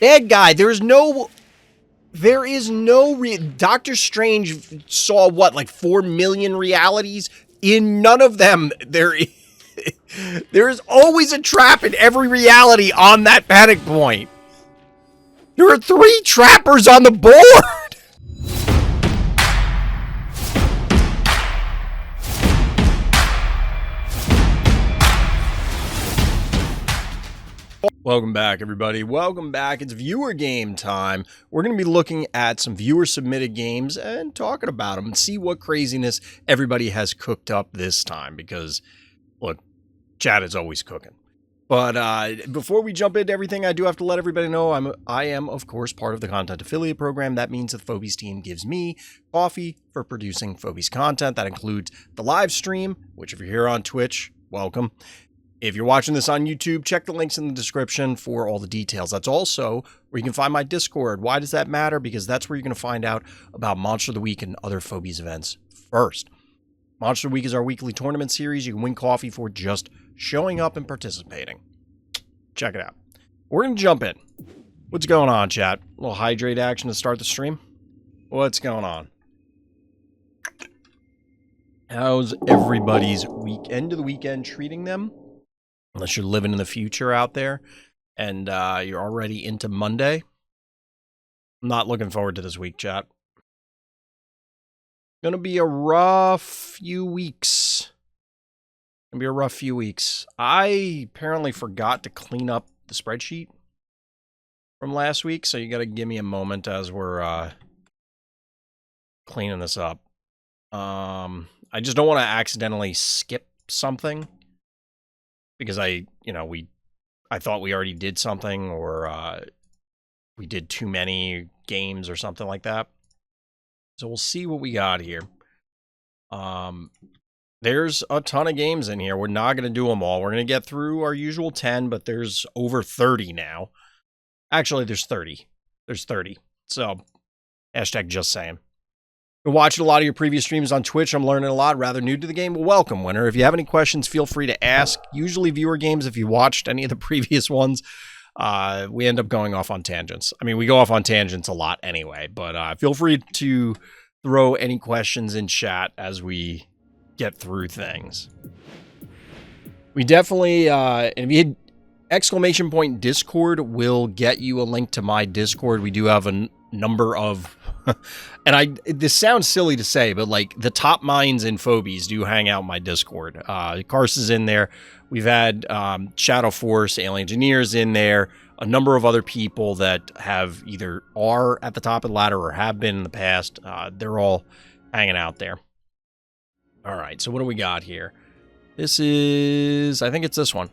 Bad guy, there is no Doctor Strange saw what, like 4 million realities? In none of them, there is always a trap in every reality on that panic point. There are 3 trappers on the board! Welcome back, everybody. Welcome back. It's viewer game time. We're going to be looking at some viewer-submitted games and talking about them and see what craziness everybody has cooked up this time because, look, chat is always cooking. But before we jump into everything, I do have to let everybody know I am, of course, part of the content affiliate program. That means that the Phobies team gives me coffee for producing Phobies content. That includes the live stream, which if you're here on Twitch, welcome. If you're watching this on YouTube, check the links in the description for all the details. That's also where you can find my Discord. Why does that matter? Because that's where you're going to find out about Monster of the Week and other Phobies events first. Monster of the Week is our weekly tournament series. You can win coffee for just showing up and participating. Check it out. We're going to jump in. What's going on, chat? A little hydrate action to start the stream? What's going on? How's everybody's end of the weekend treating them? Unless you're living in the future out there and you're already into Monday. I'm not looking forward to this week, chat. Gonna be a rough few weeks. I apparently forgot to clean up the spreadsheet from last week, so you gotta give me a moment as we're cleaning this up. I just don't want to accidentally skip something. Because I thought we already did something or we did too many games or something like that. So we'll see what we got here. There's a ton of games in here. We're not going to do them all. We're going to get through our usual 10, but there's over 30 now. Actually, there's 30. There's 30. So, hashtag just saying. Been watching a lot of your previous streams on Twitch. I'm learning a lot, rather new to the game. Well, welcome, winner. If you have any questions, feel free to ask. Usually viewer games, if you watched any of the previous ones, we end up going off on tangents. I mean, we go off on tangents a lot anyway, but feel free to throw any questions in chat as we get through things. We definitely, and if you hit exclamation point Discord, will get you a link to my Discord. We do have a number of... and this sounds silly to say, but like the top minds in Phobies do hang out in my Discord. Kars is in there. We've had Shadowforce, Alien Engineers in there. A number of other people that have either are at the top of the ladder or have been in the past. They're all hanging out there. All right, so what do we got here? This is, I think it's this one.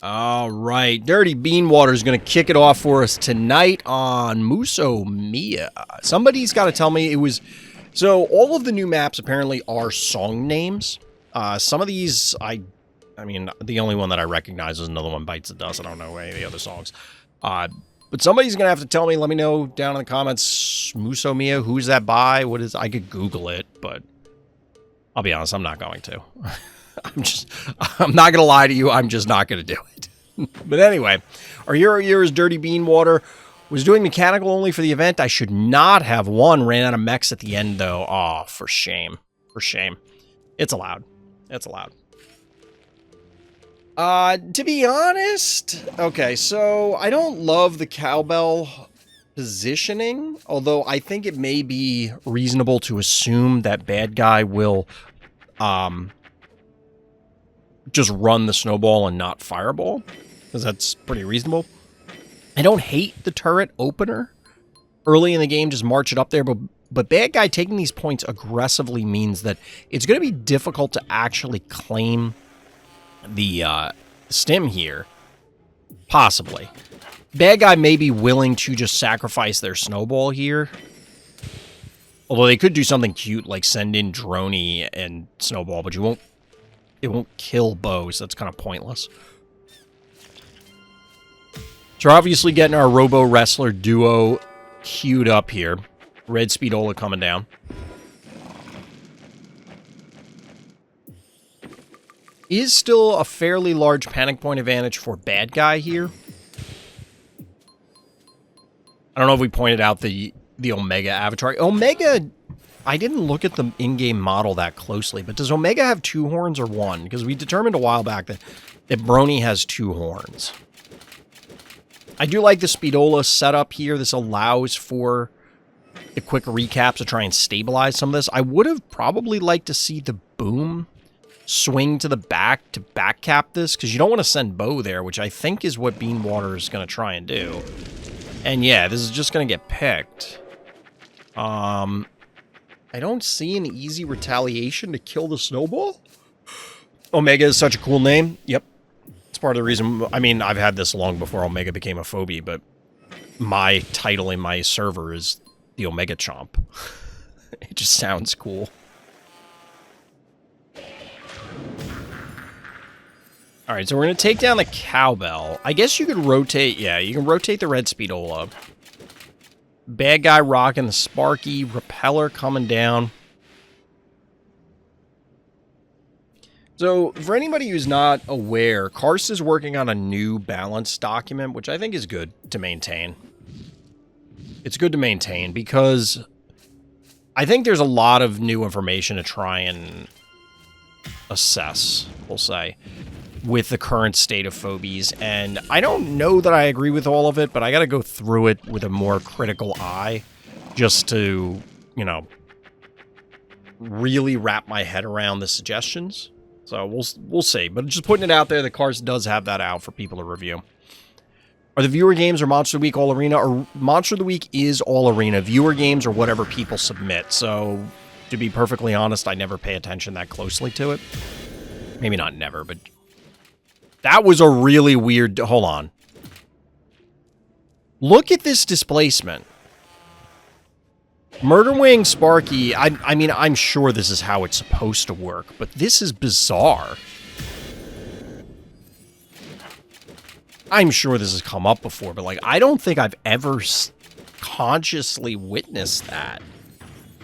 All right, drtyBeanwtr is going to kick it off for us tonight on Muso Mia. Somebody's got to tell me it was... So, all of the new maps apparently are song names. Some of these, I mean, the only one that I recognize is Another One Bites the Dust. I don't know any of the other songs. But somebody's going to have to tell me, let me know down in the comments, Muso Mia, who's that by? What is... I could Google it, but I'll be honest, I'm not going to. I'm not going to lie to you. I'm just not going to do it. But anyway, our hero here is drtyBeanwtr. Was doing mechanical only for the event. I should not have won. Ran out of mechs at the end, though. Oh, for shame. For shame. It's allowed. It's allowed. To be honest, okay, so I don't love the cowbell positioning, although I think it may be reasonable to assume that bad guy will, just run the snowball and not fireball, because that's pretty reasonable. I don't hate the turret opener. Early in the game, just march it up there, but bad guy taking these points aggressively means that it's going to be difficult to actually claim the stim here. Possibly. Bad guy may be willing to just sacrifice their snowball here. Although they could do something cute like send in Droney and snowball, but it won't kill Bo, so that's kind of pointless. So we're obviously getting our Robo-Wrestler duo queued up here. Red Speedola coming down. Is still a fairly large panic point advantage for bad guy here. I don't know if we pointed out the Omega avatar. Omega, I didn't look at the in-game model that closely, but does Omega have 2 horns or 1? Because we determined a while back that Brony has 2 horns. I do like the Speedola setup here. This allows for the quick recaps to try and stabilize some of this. I would have probably liked to see the boom swing to the back to back cap this, because you don't want to send Bo there, which I think is what Beanwtr is going to try and do. And yeah, this is just going to get picked. I don't see an easy retaliation to kill the snowball. Omega is such a cool name. Yep. It's part of the reason. I mean, I've had this long before Omega became a Phobie, but my title in my server is the Omega Chomp. It just sounds cool. Alright, so we're going to take down the Cowbell. I guess you could rotate, yeah, you can rotate the Red Speedola. Bad guy rocking the Sparky, Repeller coming down. So, for anybody who's not aware, Karst is working on a new balance document, which I think is good to maintain. It's good to maintain because I think there's a lot of new information to try and assess, we'll say, with the current state of Phobies. And I don't know that I agree with all of it, but I got to go through it with a more critical eye just to, you know, really wrap my head around the suggestions. So we'll see. But just putting it out there, the Karst does have that out for people to review. Are the viewer games or Monster of the Week all arena? Or Monster of the Week is all arena. Viewer games are whatever people submit. So to be perfectly honest, I never pay attention that closely to it. Maybe not never, but that was a really weird... Hold on. Look at this displacement. Murderwing Sparky, I mean, I'm sure this is how it's supposed to work, but this is bizarre. I'm sure this has come up before, but, like, I don't think I've ever consciously witnessed that.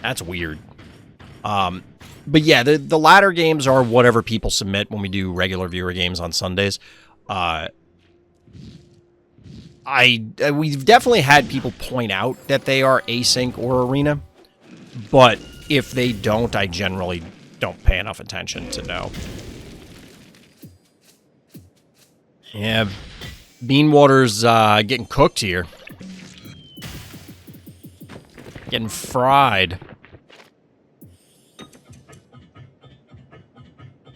That's weird. But yeah, the latter games are whatever people submit when we do regular viewer games on Sundays. We've definitely had people point out that they are async or arena, but if they don't, I generally don't pay enough attention to know. Yeah, Beanwtr's getting cooked here. Getting fried.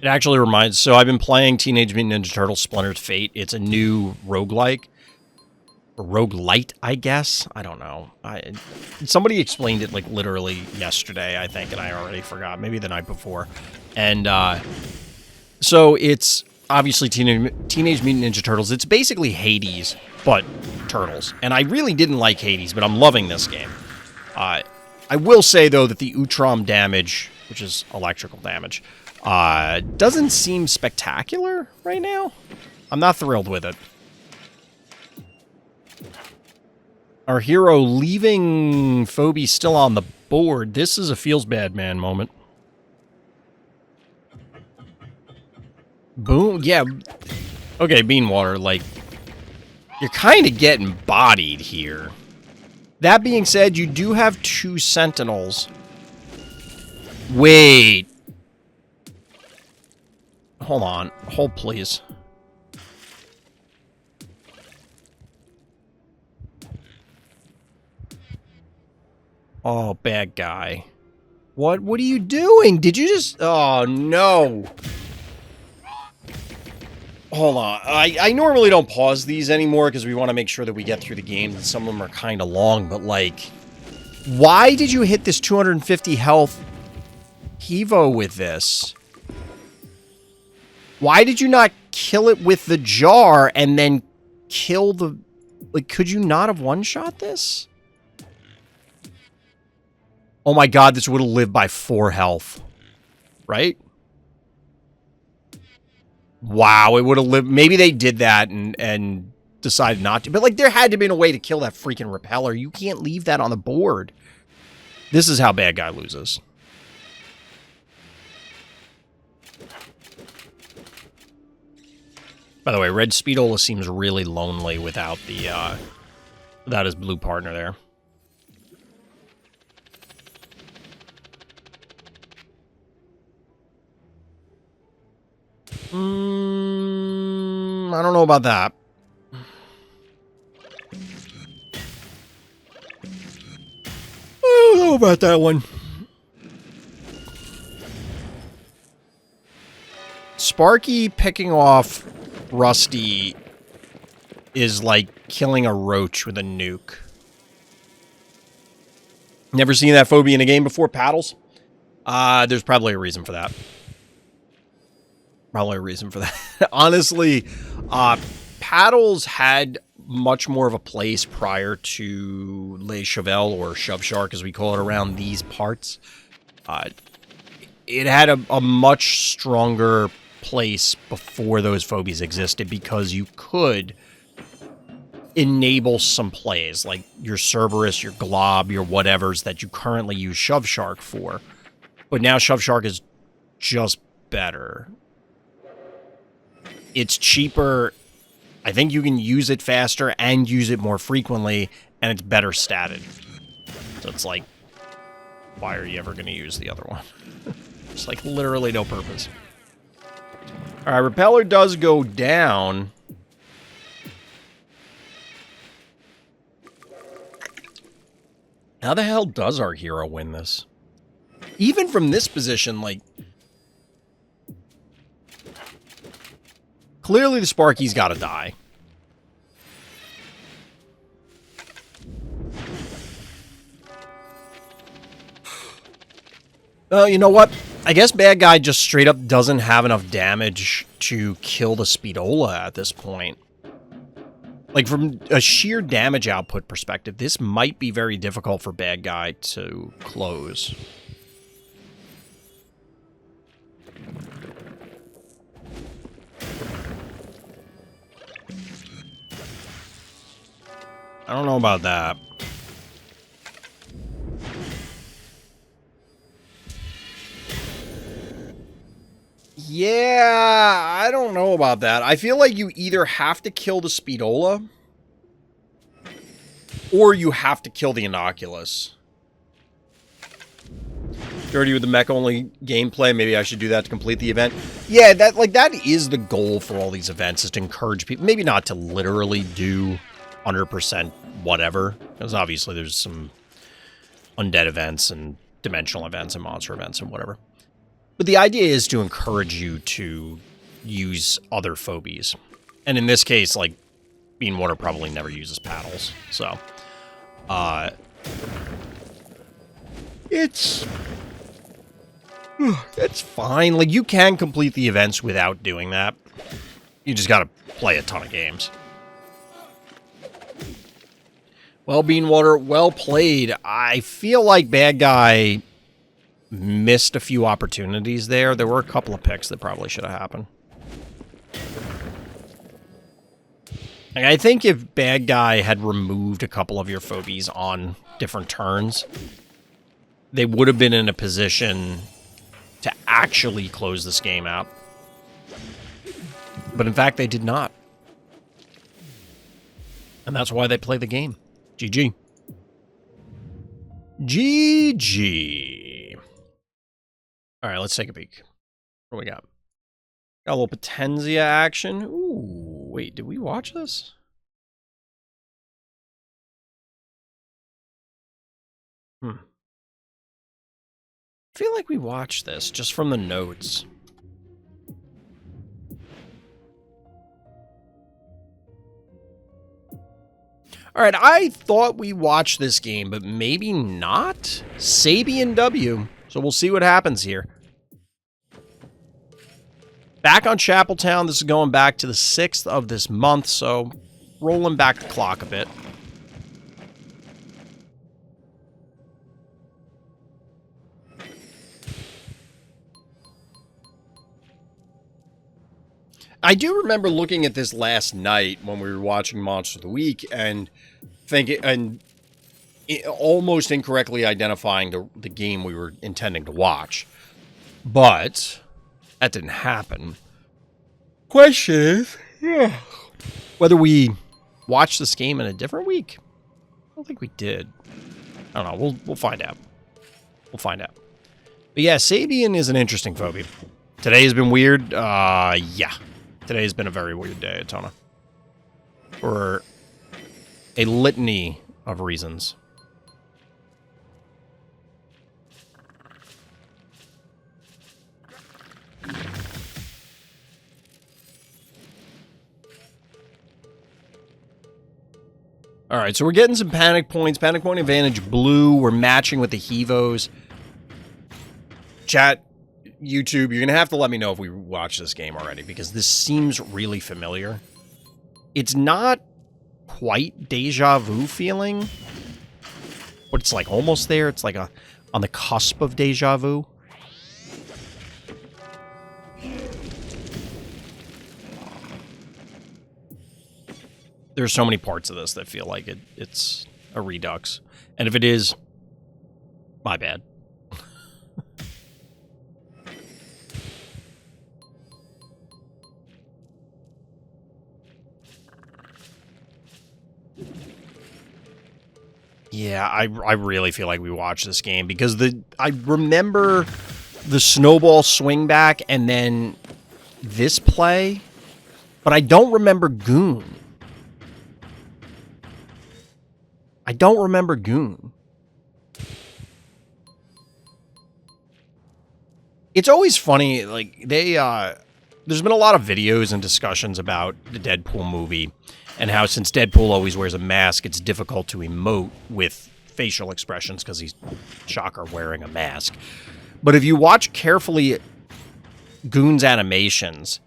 It actually reminds... So I've been playing Teenage Mutant Ninja Turtles Splinter's Fate. It's a new roguelike. Or roguelite, I guess? I don't know. Somebody explained it, like, literally yesterday, I think, and I already forgot. Maybe the night before. And, so it's obviously Teenage Mutant Ninja Turtles. It's basically Hades, but turtles. And I really didn't like Hades, but I'm loving this game. I will say, though, that the Utrom damage, which is electrical damage, doesn't seem spectacular right now. I'm not thrilled with it. Our hero leaving Phobie still on the board. This is a feels bad man moment. Boom. Yeah. Okay, Beanwtr, like, you're kind of getting bodied here. That being said, you do have 2 Sentinels. Wait. Hold on. Hold, please. Oh, bad guy. What are you doing? Did you just... Oh, no. Hold on. I normally don't pause these anymore because we want to make sure that we get through the game, and some of them are kind of long, but, like... Why did you hit this 250 health Hevo with this? Why did you not kill it with the jar and then kill the... Like, could you not have one-shot this? Oh my god, this would have lived by 4 health. Right? Wow, it would have lived... Maybe they did that and decided not to. But, like, there had to have been a way to kill that freaking repeller. You can't leave that on the board. This is how bad guy loses. By the way, Red Speedola seems really lonely without the That is blue partner there. I don't know about that. I don't know about that one. Sparky picking off Rusty is like killing a roach with a nuke. Never seen that phobia in a game before, Paddles? There's probably a reason for that. Probably a reason for that. Honestly, Paddles had much more of a place prior to Les Chevelle, or Shove Shark as we call it around these parts. It had a much stronger place before those phobies existed, because you could enable some plays like your Cerberus, your Glob, your whatevers that you currently use Shove Shark for. But now Shove Shark is just better. It's cheaper. I think you can use it faster and use it more frequently, and it's better statted. So it's like, why are you ever going to use the other one? It's like literally no purpose. All right, Repeller does go down. How the hell does our hero win this? Even from this position, like... Clearly the Sparky's got to die. You know what? I guess bad guy just straight up doesn't have enough damage to kill the Speedola at this point. Like, from a sheer damage output perspective, this might be very difficult for bad guy to close. I don't know about that. Yeah, I don't know about that. I feel like you either have to kill the Speedola or you have to kill the Inoculus. Dirty with the mech-only gameplay. Maybe I should do that to complete the event. Yeah, that is the goal for all these events, is to encourage people. Maybe not to literally do 100% whatever, because obviously there's some undead events and dimensional events and monster events and whatever. But the idea is to encourage you to use other phobies. And in this case, like, Beanwtr probably never uses paddles. So, it's fine. Like, you can complete the events without doing that. You just gotta play a ton of games. Well, Beanwtr, well played. I feel like bad guy missed a few opportunities there. There were a couple of picks that probably should have happened. Like, I think if bad guy had removed a couple of your phobies on different turns, they would have been in a position to actually close this game out. But in fact, they did not. And that's why they play the game. GG. GG. All right, let's take a peek. What do we got? Got a little Potenzia action. Ooh, wait, did we watch this? I feel like we watched this just from the notes. All right, I thought we watched this game, but maybe not. Sabian W. So we'll see what happens here. Back on Chapeltown. This is going back to the 6th of this month, so rolling back the clock a bit. I do remember looking at this last night when we were watching Monster of the Week and thinking, and almost incorrectly identifying the game we were intending to watch. But that didn't happen. Question is, whether we watch this game in a different week. don't think we did. I don't know. We'll find out. We'll find out. But yeah, Sabian is an interesting phobia. Today has been weird. Yeah. Today's been a very weird day at Tona. For a litany of reasons. All right, so we're getting some panic points. Panic point advantage blue. We're matching with the Hevos. Chat, YouTube, you're going to have to let me know if we watched this game already, because this seems really familiar. It's not quite deja vu feeling, but it's like almost there. It's like on the cusp of deja vu. There's so many parts of this that feel like it's a redux. And if it is, my bad. Yeah, I really feel like we watched this game because I remember the snowball swing back and then this play, but I don't remember Goon. I don't remember Goon. It's always funny, like, there's been a lot of videos and discussions about the Deadpool movie and how since Deadpool always wears a mask, it's difficult to emote with facial expressions because he's, shocker, wearing a mask. But if you watch carefully Goon's animations,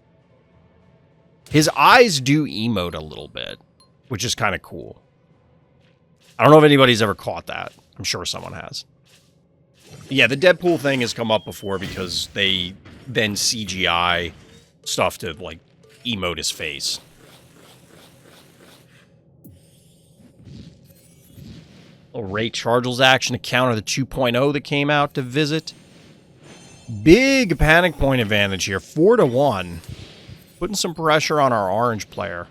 his eyes do emote a little bit, which is kind of cool. I don't know if anybody's ever caught that. I'm sure someone has. Yeah, the Deadpool thing has come up before because they then CGI stuff to, like, emote his face. A Ray Charles action to counter the 2.0 that came out to visit. Big panic point advantage here. 4-1. Putting some pressure on our orange player.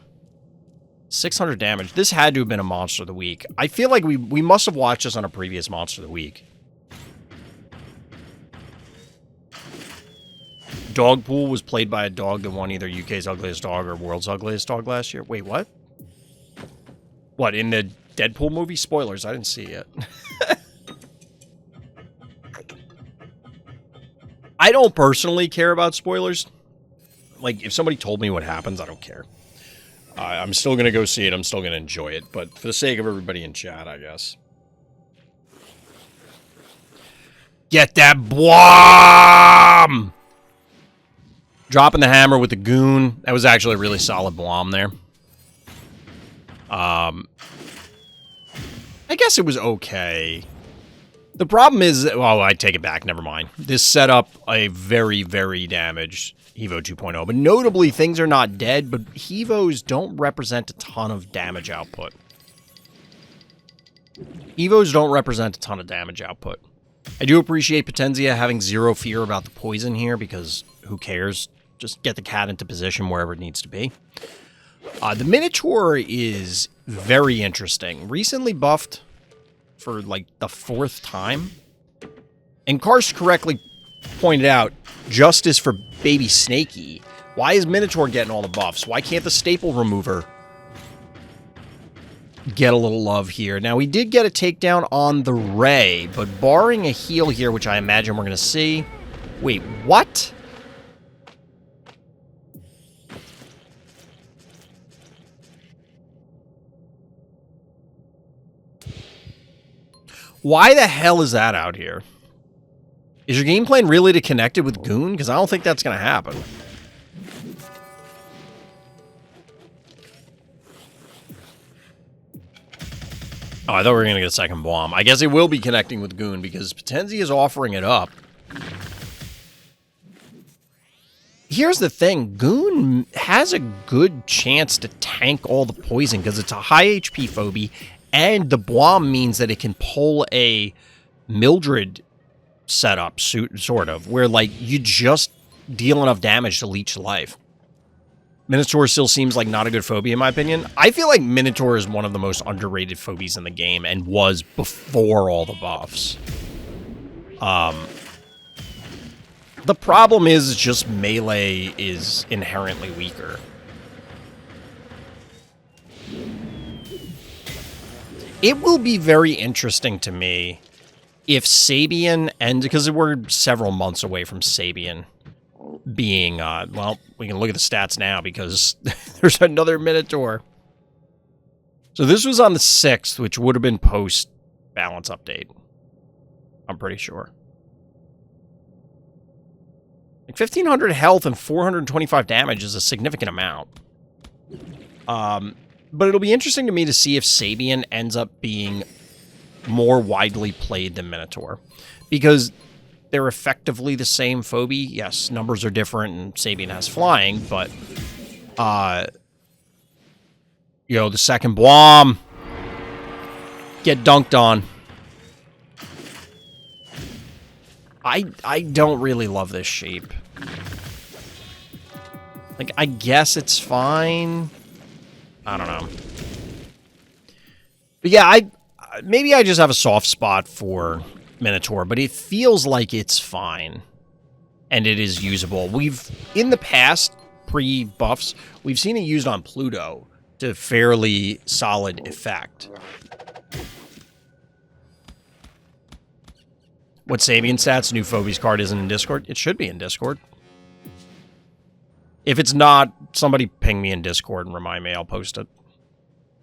600 damage. This had to have been a Monster of the Week. I feel like we must have watched this on a previous Monster of the Week. Dogpool was played by a dog that won either UK's Ugliest Dog or World's Ugliest Dog last year. Wait, what? What, in the Deadpool movie? Spoilers, I didn't see it. I don't personally care about spoilers. Like, if somebody told me what happens, I don't care. I'm still going to go see it. I'm still going to enjoy it. But for the sake of everybody in chat, I guess. Get that bomb! Dropping the hammer with the Goon. That was actually a really solid bomb there. I guess it was okay. The problem is... Oh, I take it back. Never mind. This set up a very, very damaged Hevo 2.0. But notably, things are not dead, but Hevos don't represent a ton of damage output. Hevos don't represent a ton of damage output. I do appreciate Potenzia having zero fear about the poison here, because who cares? Just get the cat into position wherever it needs to be. The Minotaur is very interesting. Recently buffed for, like, the 4th time. And Karst correctly pointed out, justice for Baby Snakey. Why is Minotaur getting all the buffs? Why can't the staple remover get a little love here? Now, we did get a takedown on the Ray, but barring a heal here, which I imagine we're going to see... Wait, what? Why the hell is that out here? Is your game plan really to connect it with Goon? Because I don't think that's going to happen. Oh, I thought we were going to get a second bomb. I guess it will be connecting with Goon because Potenzia is offering it up. Here's the thing. Goon has a good chance to tank all the poison because it's a high HP phobie, and the bomb means that it can pull a Mildred setup, sort of, where, like, you just deal enough damage to leech life. Minotaur still seems like not a good phobia in my opinion. I feel like Minotaur is one of the most underrated phobies in the game and was before all the buffs. The problem is just melee is inherently weaker. It will be very interesting to me if Sabian ends, because we're several months away from Sabian being, well, we can look at the stats now because there's another Minotaur. So this was on the 6th, which would have been post-balance update. I'm pretty sure. Like 1,500 health and 425 damage is a significant amount. But it'll be interesting to me to see if Sabian ends up being more widely played than Minotaur. Because they're effectively the same phobie. Yes, numbers are different and Sabian has flying, but yo, the second Blom. Get dunked on. I don't really love this shape. Like, I guess it's fine. I don't know. But yeah, maybe I just have a soft spot for Minotaur, but it feels like it's fine. And it is usable. We've, in the past, pre-buffs, we've seen it used on Pluto to fairly solid effect. What Sabian stats? New Phobies card isn't in Discord? It should be in Discord. If it's not, somebody ping me in Discord and remind me, I'll post it.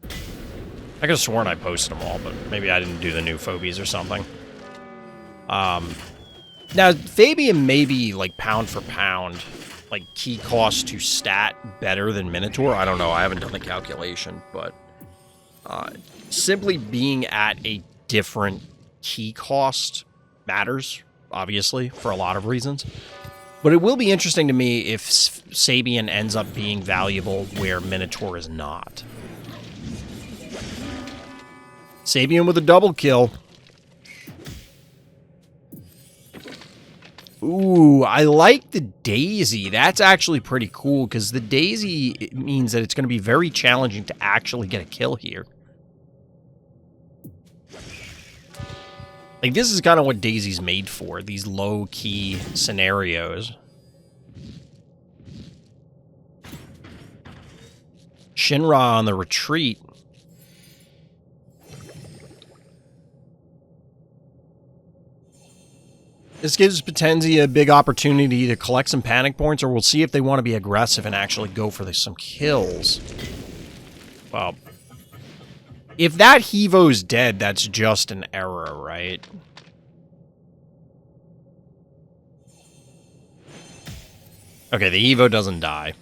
I could have sworn I posted them all, but maybe I didn't do the new Phobies or something. Now, Fabian may be, like, pound for pound, like, key cost to stat better than Minotaur. I don't know. I haven't done the calculation, but simply being at a different key cost matters, obviously, for a lot of reasons. But it will be interesting to me if Sabian ends up being valuable where Minotaur is not. Sabian with a double kill. Ooh, I like the Daisy. That's actually pretty cool, because the Daisy, it means that it's going to be very challenging to actually get a kill here. Like, this is kind of what Daisy's made for, these low-key scenarios. Shinra on the retreat. This gives Potenzi a big opportunity to collect some panic points, or we'll see if they want to be aggressive and actually go for some kills. Well, if that Hevo's dead, that's just an error, right? Okay, the Evo doesn't die.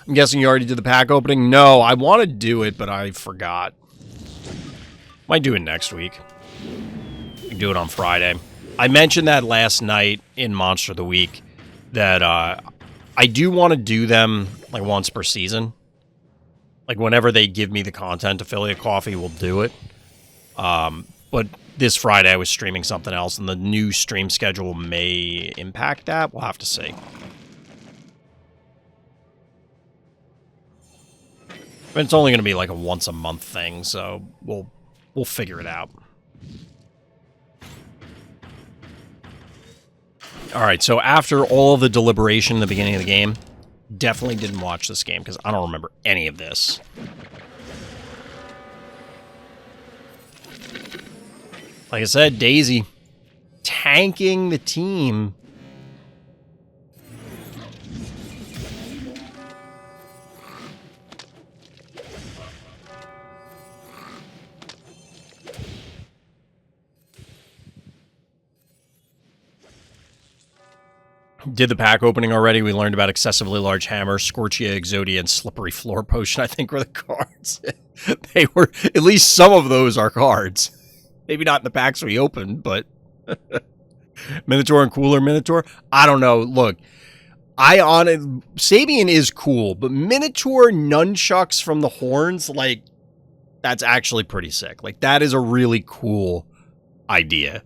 I'm guessing you already did the pack opening? No, I want to do it, but I forgot. Might do it next week. I can do it on Friday. I mentioned that last night in Monster of the Week, that I do want to do them like once per season. Like, whenever they give me the content, Affiliate Coffee will do it. But this Friday I was streaming something else, and the new stream schedule may impact that. We'll have to see. But it's only going to be like a once-a-month thing, so we'll figure it out. Alright, so after all of the deliberation in the beginning of the game, definitely didn't watch this game, because I don't remember any of this. Like I said, Daisy tanking the team. Did the pack opening already. We learned about Excessively Large Hammer, Scorchia, Exodia, and Slippery Floor Potion, I think were the cards. They were, at least some of those are cards. Maybe not in the packs we opened, but... Minotaur and Cooler Minotaur? I don't know. Look, Sabian is cool, but Minotaur nunchucks from the horns, like, that's actually pretty sick. Like, that is a really cool idea.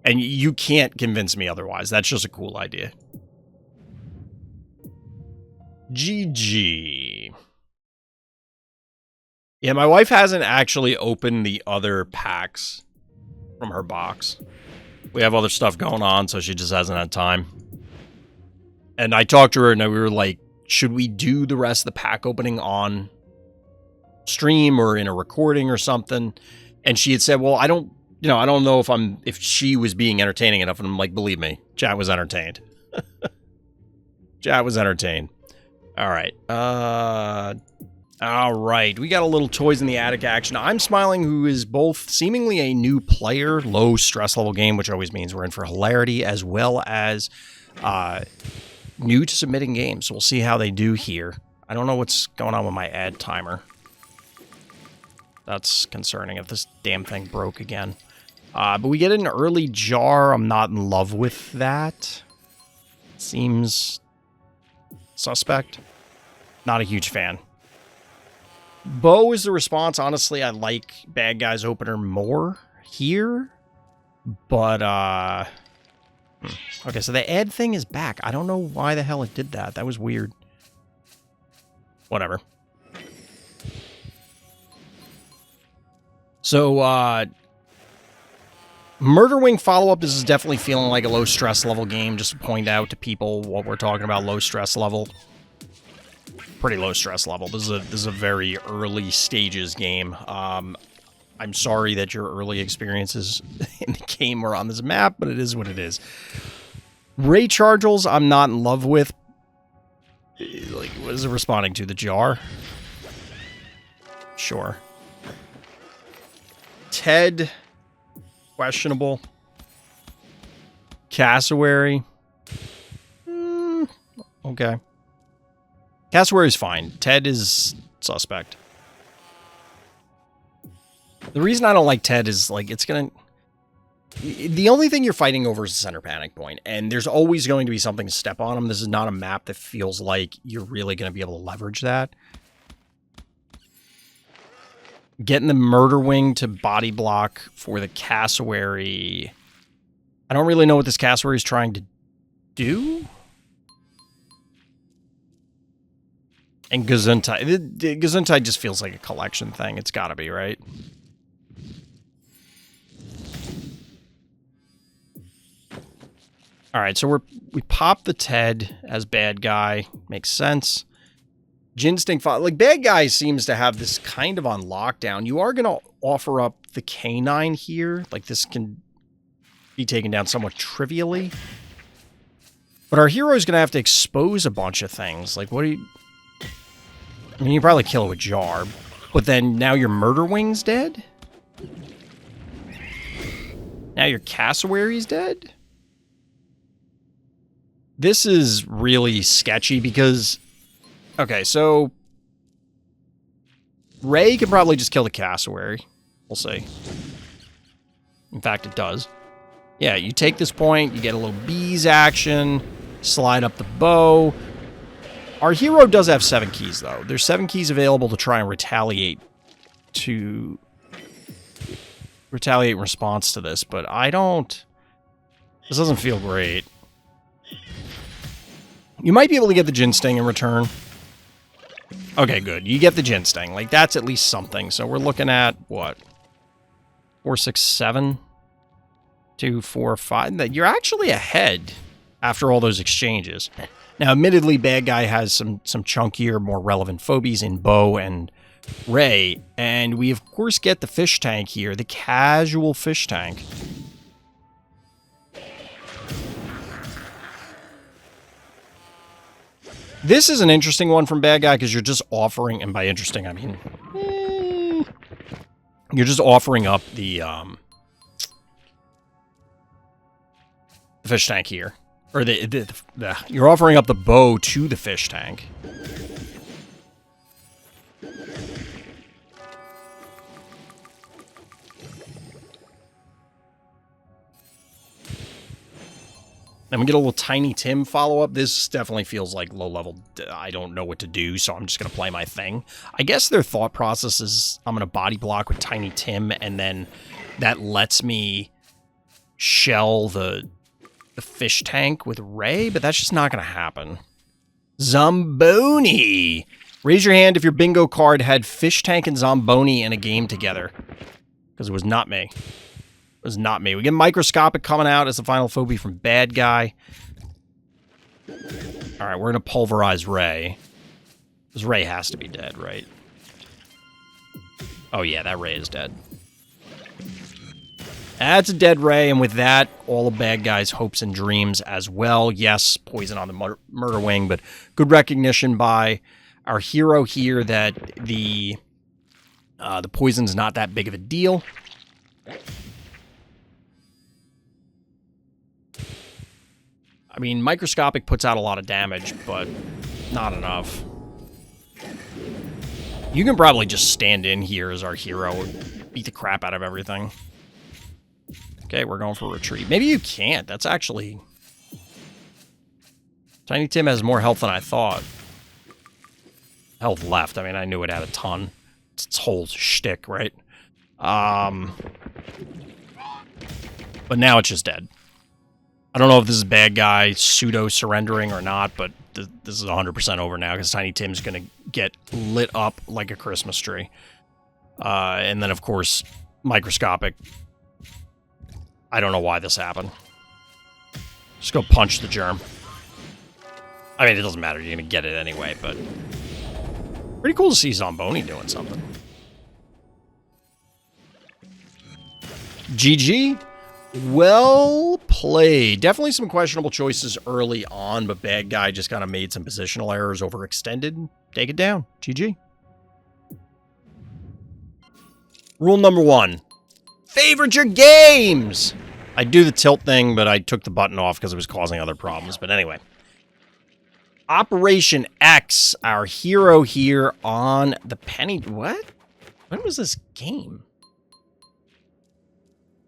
And you can't convince me otherwise. That's just a cool idea. GG. Yeah, my wife hasn't actually opened the other packs from her box. We have other stuff going on, so she just hasn't had time. And I talked to her, and we were like, should we do the rest of the pack opening on stream or in a recording or something? And she had said, well, I don't know if she was being entertaining enough. And I'm like, believe me, chat was entertained. Chat was entertained. All right. All right. We got a little toys in the attic action. ImSmiling, who is both seemingly a new player, low stress level game, which always means we're in for hilarity, as well as new to submitting games. So we'll see how they do here. I don't know what's going on with my ad timer. That's concerning if this damn thing broke again. But we get an early jar. I'm not in love with that. Seems suspect. Not a huge fan. Bow is the response. Honestly, I like Bad Guys Opener more here. But, okay, so the ad thing is back. I don't know why the hell it did that. That was weird. Whatever. So, Murder Wing follow-up, this is definitely feeling like a low-stress level game, just to point out to people what we're talking about, low-stress level. Pretty low-stress level. This is a very early stages game. I'm sorry that your early experiences in the game are on this map, but it is what it is. Ray Chargels, I'm not in love with. Like, what is it responding to? The jar? Sure. Ted, questionable. Cassowary, okay. Cassowary's fine. Ted is suspect. The reason I don't like Ted is, like, it's gonna... The only thing you're fighting over is the center panic point, and there's always going to be something to step on him. This is not a map that feels like you're really going to be able to leverage that. Getting the Murder Wing to body block for the Cassowary. I don't really know what this Cassowary is trying to do. And Gesundheit. Gesundheit just feels like a collection thing. It's got to be, right? All right, so we pop the Ted as bad guy. Makes sense. Jinstinct, like, Bad Guy seems to have this kind of on lockdown. You are going to offer up the canine here. Like, this can be taken down somewhat trivially. But our hero is going to have to expose a bunch of things. Like, what do you... I mean, you probably kill it with jar. But then now your Murder Wing's dead? Now your Cassowary's dead? This is really sketchy because... Okay, so Ray can probably just kill the Cassowary. We'll see. In fact, it does. Yeah, you take this point, you get a little bees action, slide up the bow. Our hero does have 7 keys, though. There's 7 keys available to try and retaliate in response to this, but I don't... This doesn't feel great. You might be able to get the Ginsting in return. Okay, good. You get the Ginsting. Like, that's at least something. So we're looking at, what? 4, 6, 7? 2, 4, 5. You're actually ahead after all those exchanges. Now, admittedly, Bad Guy has some chunkier, more relevant phobies in Bo and Ray. And we, of course, get the fish tank here. The casual fish tank. This is an interesting one from Bad Guy because you're just offering, and by interesting I mean, you're just offering up the fish tank here, or you're offering up the bow to the fish tank. Then we get a little Tiny Tim follow-up. This definitely feels like low-level, I don't know what to do, so I'm just going to play my thing. I guess their thought process is I'm going to body block with Tiny Tim, and then that lets me shell the fish tank with Ray, but that's just not going to happen. Zomboni. Raise your hand if your bingo card had Fish Tank and Zomboni in a game together. Because it was not me. It was not me. We get Microscopic coming out as the final phobie from Bad Guy. Alright, we're going to pulverize Ray. Because Ray has to be dead, right? Oh yeah, that Ray is dead. That's a dead Ray, and with that, all the Bad Guy's hopes and dreams as well. Yes, poison on the murder wing, but good recognition by our hero here that the poison's not that big of a deal. I mean, Microscopic puts out a lot of damage, but not enough. You can probably just stand in here as our hero and beat the crap out of everything. Okay, we're going for retreat. Maybe you can't. That's actually... Tiny Tim has more health than I thought. Health left. I mean, I knew it had a ton. It's its whole shtick, right? But now it's just dead. I don't know if this is Bad Guy pseudo-surrendering or not, but this is 100% over now because Tiny Tim's going to get lit up like a Christmas tree. And then, of course, Microscopic. I don't know why this happened. Just go punch the germ. I mean, it doesn't matter. You're going to get it anyway, but... Pretty cool to see Zomboni doing something. GG. Well played. Definitely some questionable choices early on, but Bad Guy just kind of made some positional errors, overextended. Take it down. GG. Rule number 1. Favorite your games! I do the tilt thing, but I took the button off because it was causing other problems. But anyway. OperationX, our hero here on the Penny... What? When was this game?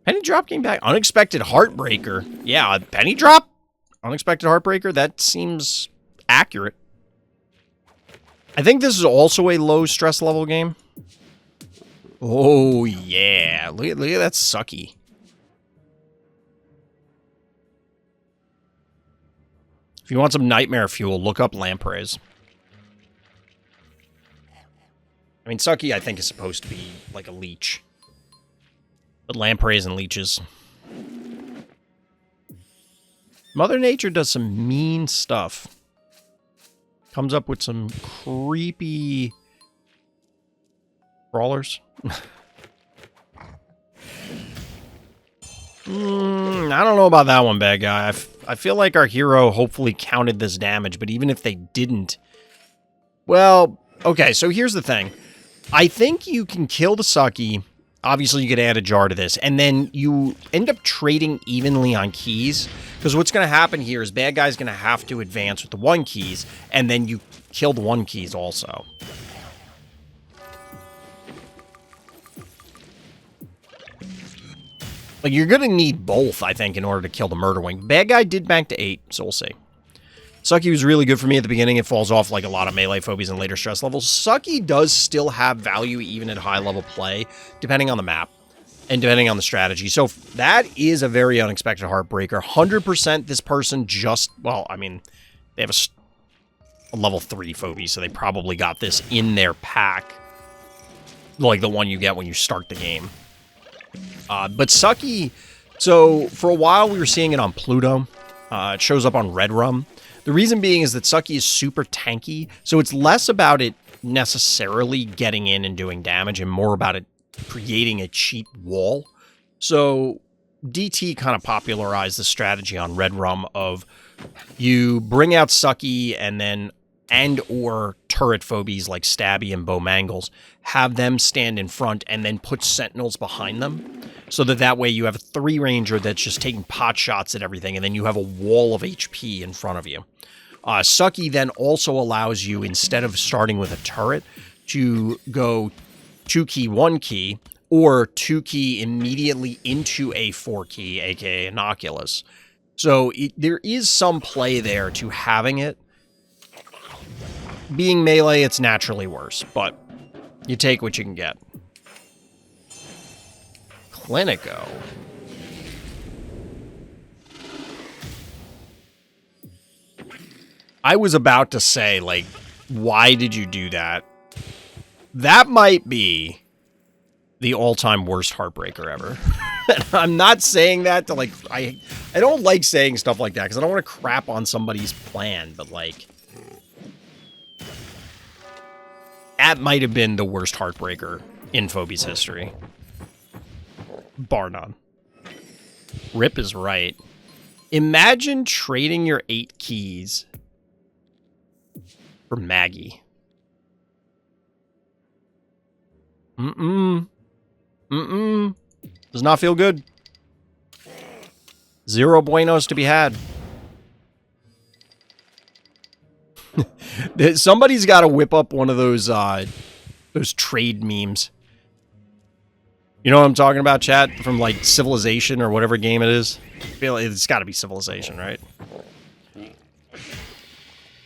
Penny Drop came back. Unexpected Heartbreaker. Yeah, Penny Drop? Unexpected Heartbreaker? That seems accurate. I think this is also a low stress level game. Oh, yeah. Look at that sucky. If you want some nightmare fuel, look up Lampreys. I mean, Sucky, I think, is supposed to be like a leech. But lampreys and leeches. Mother Nature does some mean stuff. Comes up with some creepy brawlers. I don't know about that one, Bad Guy. I feel like our hero hopefully counted this damage, but even if they didn't... Well, okay, so here's the thing. I think you can kill the Sucky. Obviously, you could add a jar to this, and then you end up trading evenly on keys, because what's going to happen here is Bad Guy's going to have to advance with the 1 keys, and then you kill the 1 keys also. Like, you're going to need both, I think, in order to kill the Murder Wing. Bad Guy did bank to 8, so we'll see. Sucky was really good for me at the beginning. It falls off like a lot of melee phobies and later stress levels. Sucky does still have value even at high-level play, depending on the map and depending on the strategy. So that is a very unexpected Heartbreaker. 100% this person just... Well, I mean, they have a level 3 phobie, so they probably got this in their pack. Like the one you get when you start the game. But Sucky... So, for a while, we were seeing it on Pluto. It shows up on Red Rum. The reason being is that Sucky is super tanky, so it's less about it necessarily getting in and doing damage and more about it creating a cheap wall. So DT kind of popularized the strategy on Red Rum of you bring out Sucky and or turret phobies like Stabby and Bowmangles, have them stand in front and then put sentinels behind them. So that way you have a 3-ranger that's just taking pot shots at everything, and then you have a wall of HP in front of you. Sucky then also allows you, instead of starting with a turret, to go 2-key, 1-key, or 2-key immediately into a 4-key, aka Innocuous. So there is some play there to having it. Being melee, it's naturally worse, but you take what you can get. Clinico. I was about to say, like, why did you do that? That might be the all-time worst heartbreaker ever. I'm not saying that to, like, I don't like saying stuff like that because I don't want to crap on somebody's plan, but, like, that might have been the worst heartbreaker in Phobies history. Bar none. Rip is right. Imagine trading your 8 keys for Maggie. Mm-mm. Does not feel good. 0 buenos to be had. Somebody's got to whip up one of those trade memes. You know what I'm talking about, chat? From, like, Civilization or whatever game it is. I feel like it's got to be Civilization, right?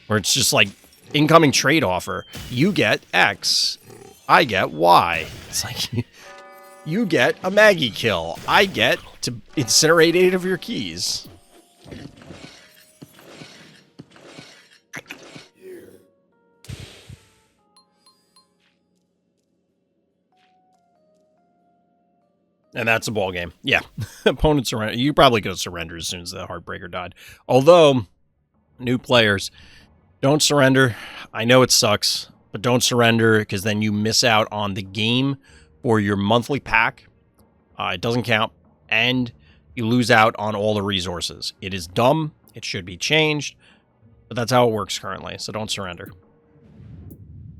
Where it's just like, incoming trade offer. You get X. I get Y. It's like, you get a Maggie kill. I get to incinerate 8 of your keys. And that's a ball game. Yeah. Opponent surrender. You probably could have surrendered as soon as the Heartbreaker died. Although, new players, don't surrender. I know it sucks, but don't surrender because then you miss out on the game for your monthly pack. It doesn't count. And you lose out on all the resources. It is dumb. It should be changed. But that's how it works currently, so don't surrender.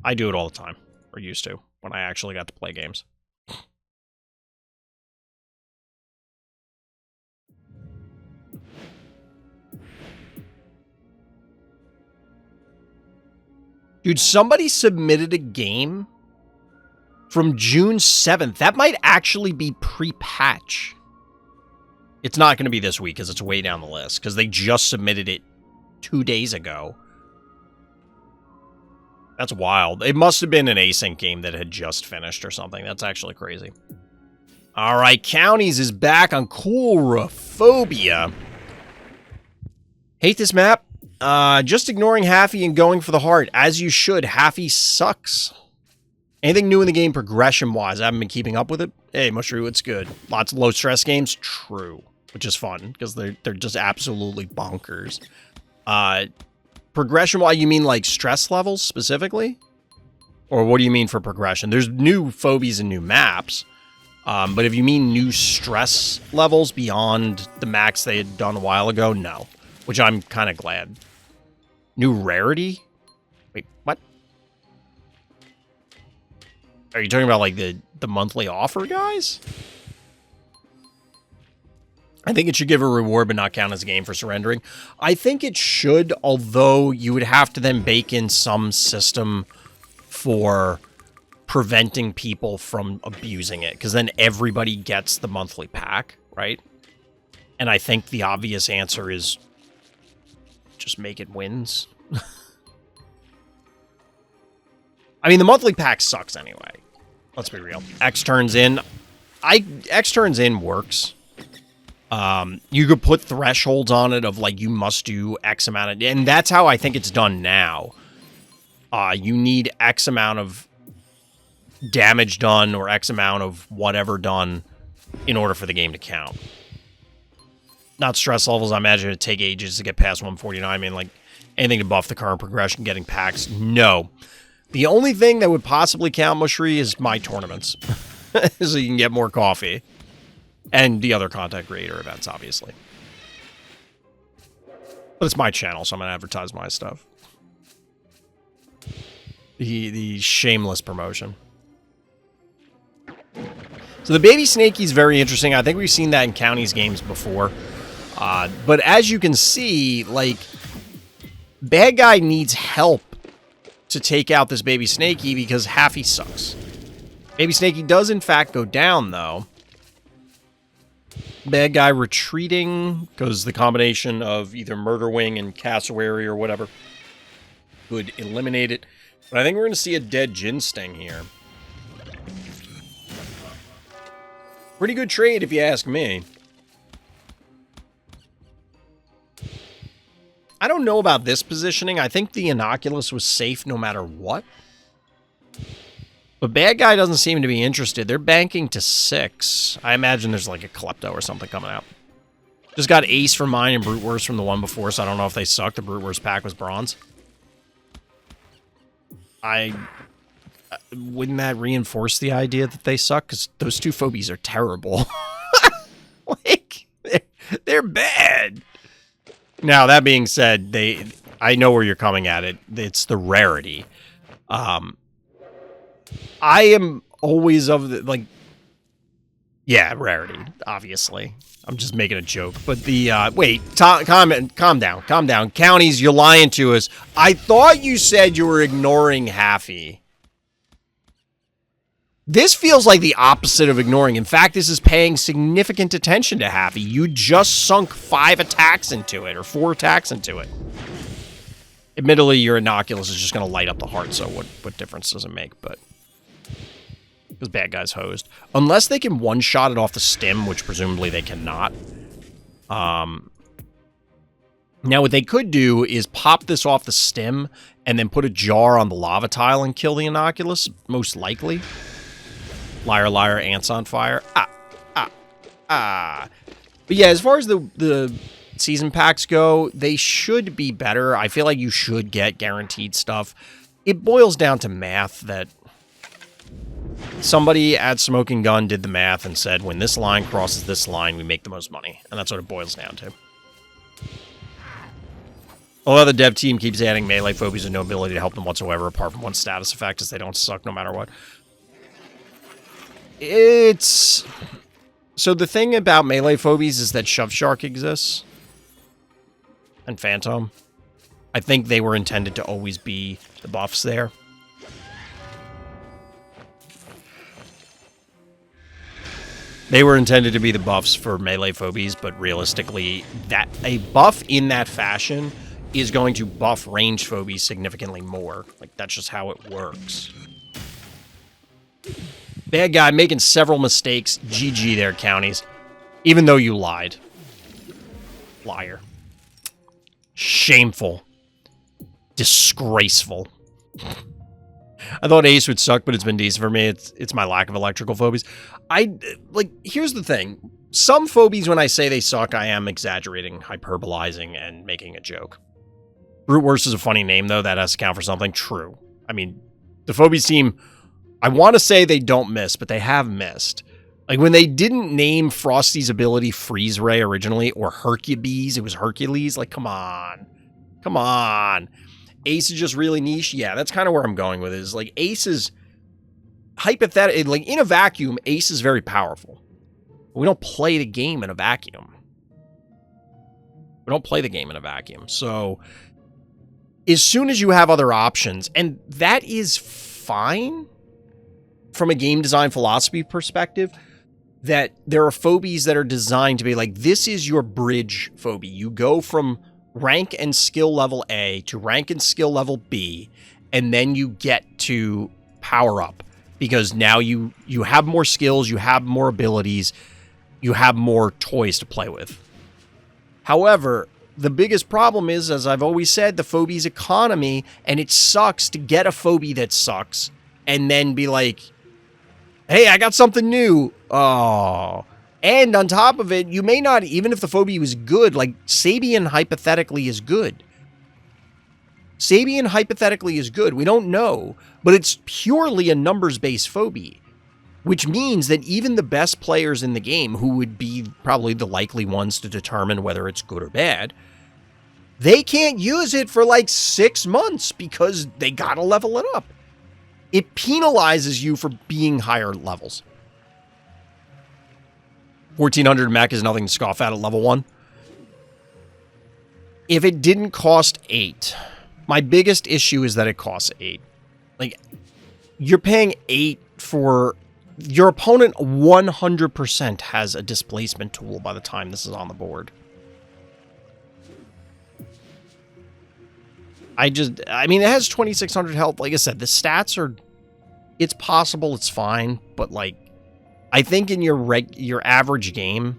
I do it all the time. Or used to, when I actually got to play games. Dude, somebody submitted a game from June 7th. That might actually be pre-patch. It's not going to be this week because it's way down the list because they just submitted it 2 days ago. That's wild. It must have been an async game that had just finished or something. That's actually crazy. All right, Counties is back on Coulrophobia. Hate this map. Just ignoring Haffy and going for the heart. As you should. Haffy sucks. Anything new in the game progression-wise? I haven't been keeping up with it. Hey, Mushroom, it's good. Lots of low-stress games? True. Which is fun, because they're just absolutely bonkers. Progression-wise, you mean, like, stress levels, specifically? Or what do you mean for progression? There's new phobies and new maps. But if you mean new stress levels beyond the max they had done a while ago, no. Which I'm kind of glad. New rarity? Wait, what? Are you talking about, like, the monthly offer, guys? I think it should give a reward but not count as a game for surrendering. I think it should, although you would have to then bake in some system for preventing people from abusing it, because then everybody gets the monthly pack, right? And I think the obvious answer is just make it wins. I mean, the monthly pack sucks anyway. Let's be real. X turns in. X turns in works. You could put thresholds on it of, like, you must do X amount of... And that's how I think it's done now. You need X amount of damage done or X amount of whatever done in order for the game to count. Not stress levels. I imagine it'd take ages to get past 149. I mean, like, anything to buff the current progression, getting packs. No. The only thing that would possibly count, Mushri, is my tournaments. So you can get more coffee. And the other content creator events, obviously. But it's my channel, so I'm going to advertise my stuff. The shameless promotion. So the baby snakey is very interesting. I think we've seen that in Counties games before. But as you can see, like, bad guy needs help to take out this baby snakey because Haffy sucks. Baby snakey does in fact go down though. Bad guy retreating because the combination of either Murder Wing and Cassowary or whatever could eliminate it. But I think we're going to see a dead Jin Sting here. Pretty good trade if you ask me. I don't know about this positioning. I think the Inoculus was safe no matter what. But bad guy doesn't seem to be interested. They're banking to 6. I imagine there's like a Klepto or something coming out. Just got Ace from mine and Brute Worst from the one before, so I don't know if they suck. The Brute Worst pack was bronze. Wouldn't that reinforce the idea that they suck? Because those two Phobies are terrible. Like, they're bad. Now, that being said, I know where you're coming at it. It's the rarity. I am always of the, like, yeah, rarity, obviously. I'm just making a joke. But the, wait, calm down. Counties, you're lying to us. I thought you said you were ignoring Haffy. This feels like the opposite of ignoring. In fact, this is paying significant attention to Haffy. You just sunk 5 attacks into it, or 4 attacks into it. Admittedly, your Inoculus is just going to light up the heart, so what difference does it make? But because bad guys hosed. Unless they can one-shot it off the stem, which presumably they cannot. Now, what they could do is pop this off the stem and then put a jar on the lava tile and kill the Inoculus, most likely. Liar, liar, ants on fire. But yeah, as far as the season packs go, they should be better. I feel like you should get guaranteed stuff. It boils down to math that somebody at Smoking Gun did the math and said, when this line crosses this line, we make the most money. And that's what it boils down to. Although the dev team keeps adding melee phobies with no ability to help them whatsoever, apart from one status effect, as they don't suck no matter what. So the thing about melee phobies is that Shove Shark exists. And Phantom. I think they were intended to always be the buffs there. They were intended to be the buffs for melee phobies, but realistically, that a buff in that fashion is going to buff range phobies significantly more. Like, that's just how it works. Bad guy making several mistakes. GG there, counties. Even though you lied. Liar. Shameful. Disgraceful. I thought Ace would suck, but it's been decent for me. It's my lack of electrical phobies. Here's the thing. Some phobies, when I say they suck, I am exaggerating, hyperbolizing, and making a joke. Brute Worst is a funny name, though. That has to count for something. True. I mean, the phobies team, I want to say they don't miss, but they have missed. Like, when they didn't name Frosty's ability Freeze Ray originally, or Hercules, it was Hercules. Like, come on. Come on. Ace is just really niche. Yeah, that's kind of where I'm going with it. Is like, Ace is hypothetical. Like, in a vacuum, Ace is very powerful. We don't play the game in a vacuum. We don't play the game in a vacuum. So, as soon as you have other options, and that is fine from a game design philosophy perspective, that there are phobies that are designed to be like, this is your bridge phobia. You go from rank and skill level A to rank and skill level B, and then you get to power up. Because now you have more skills, you have more abilities, you have more toys to play with. However, the biggest problem is, as I've always said, the phobie's economy, and it sucks to get a phobie that sucks, and then be like, hey, I got something new. Oh. And on top of it, you may not, even if the phobie was good, like, Sabian hypothetically is good. Sabian hypothetically is good. We don't know. But it's purely a numbers-based phobie. Which means that even the best players in the game, who would be probably the likely ones to determine whether it's good or bad, they can't use it for like 6 months because they gotta level it up. It penalizes you for being higher levels. 1400 mech is nothing to scoff at level 1. If it didn't cost 8, my biggest issue is that it costs 8. Like, you're paying 8 for... Your opponent 100% has a displacement tool by the time this is on the board. I mean, it has 2600 health. Like I said, the stats are... It's possible, it's fine, but, like, I think in your average game,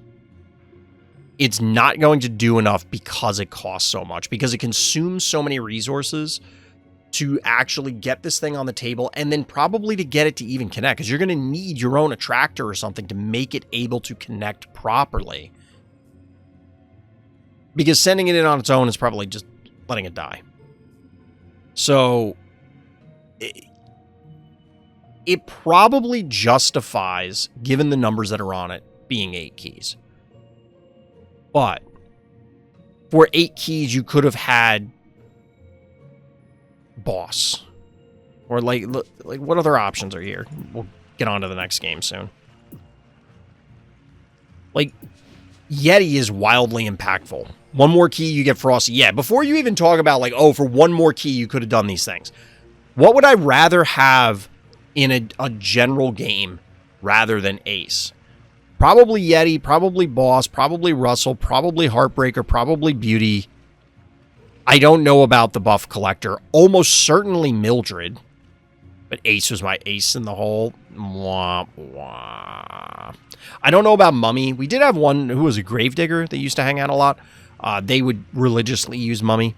it's not going to do enough because it costs so much, because it consumes so many resources to actually get this thing on the table, and then probably to get it to even connect, because you're going to need your own attractor or something to make it able to connect properly. Because sending it in on its own is probably just letting it die. So it probably justifies, given the numbers that are on it, being 8 keys. But for 8 keys, you could have had boss. Or like what other options are here? We'll get on to the next game soon. Like, Yeti is wildly impactful. One more key, you get Frosty. Yeah, before you even talk about, like, oh, for one more key, you could have done these things. What would I rather have in a general game rather than Ace? Probably Yeti, probably Boss, probably Russell, probably Heartbreaker, probably Beauty. I don't know about the Buff Collector. Almost certainly Mildred. But Ace was my ace in the hole. Wah, wah. I don't know about Mummy. We did have one who was a Gravedigger that used to hang out a lot. They would religiously use Mummy.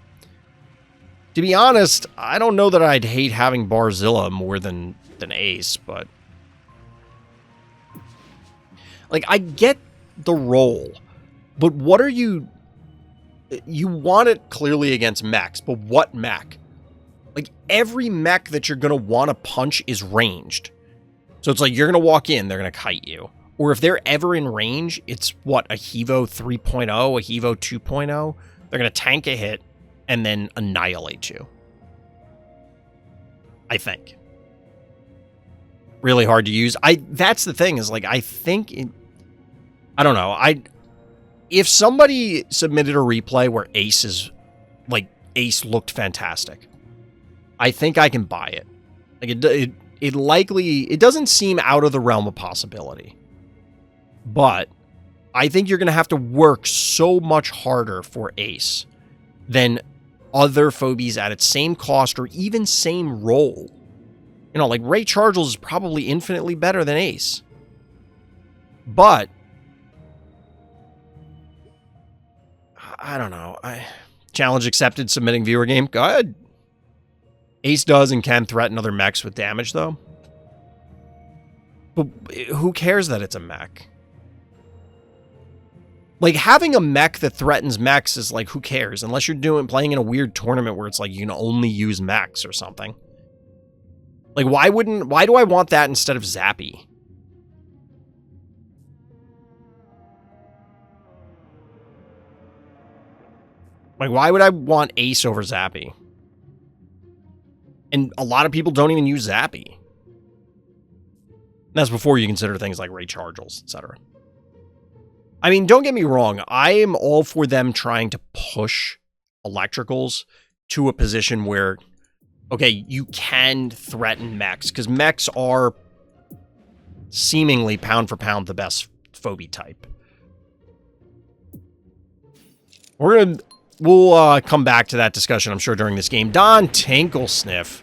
To be honest, I don't know that I'd hate having Barzilla more than Ace, but... like, I get the role, but what are you... you want it clearly against mechs, but what mech? Like, every mech that you're going to want to punch is ranged. So it's like, you're going to walk in, they're going to kite you. Or if they're ever in range, it's what, a Hevo 3.0, a Hevo 2.0? They're going to tank a hit and then annihilate you. I think. Really hard to use. That's the thing, is like, I think... I don't know. If somebody submitted a replay where Ace is... like, Ace looked fantastic, I think I can buy it. Like, it likely... it doesn't seem out of the realm of possibility. But I think you're going to have to work so much harder for Ace than other Phobies at its same cost or even same role. You know, like Ray Charles is probably infinitely better than Ace. But I don't know. Challenge accepted, submitting viewer game. Go ahead. Ace does and can threaten other mechs with damage, though. But who cares that it's a mech? Like, having a mech that threatens mechs is like, who cares? Unless you're playing in a weird tournament where it's like, you can only use mechs or something. Like, why do I want that instead of Zappy? Like, why would I want Ace over Zappy? And a lot of people don't even use Zappy. That's before you consider things like Ray Charles, etc. I mean, don't get me wrong. I am all for them trying to push electricals to a position where, okay, you can threaten mechs, because mechs are seemingly pound for pound the best phobie type. We'll come back to that discussion, I'm sure, during this game. dontinklsnif,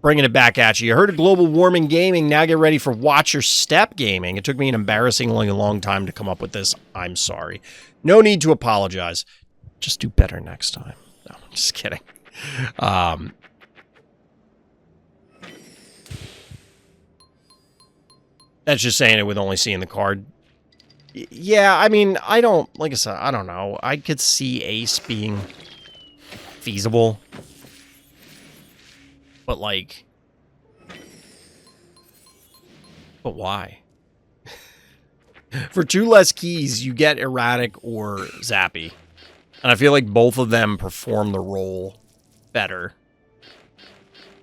bringing it back at you. You heard of global warming gaming. Now get ready for Watch Your Step gaming. It took me an embarrassingly long time to come up with this. I'm sorry. No need to apologize. Just do better next time. No, I'm just kidding. That's just saying it with only seeing the card. Yeah, I mean, like I said, I don't know. I could see Ace being feasible. But, like... but why? For 2 less keys, you get Erratic or Zappy. And I feel like both of them perform the role better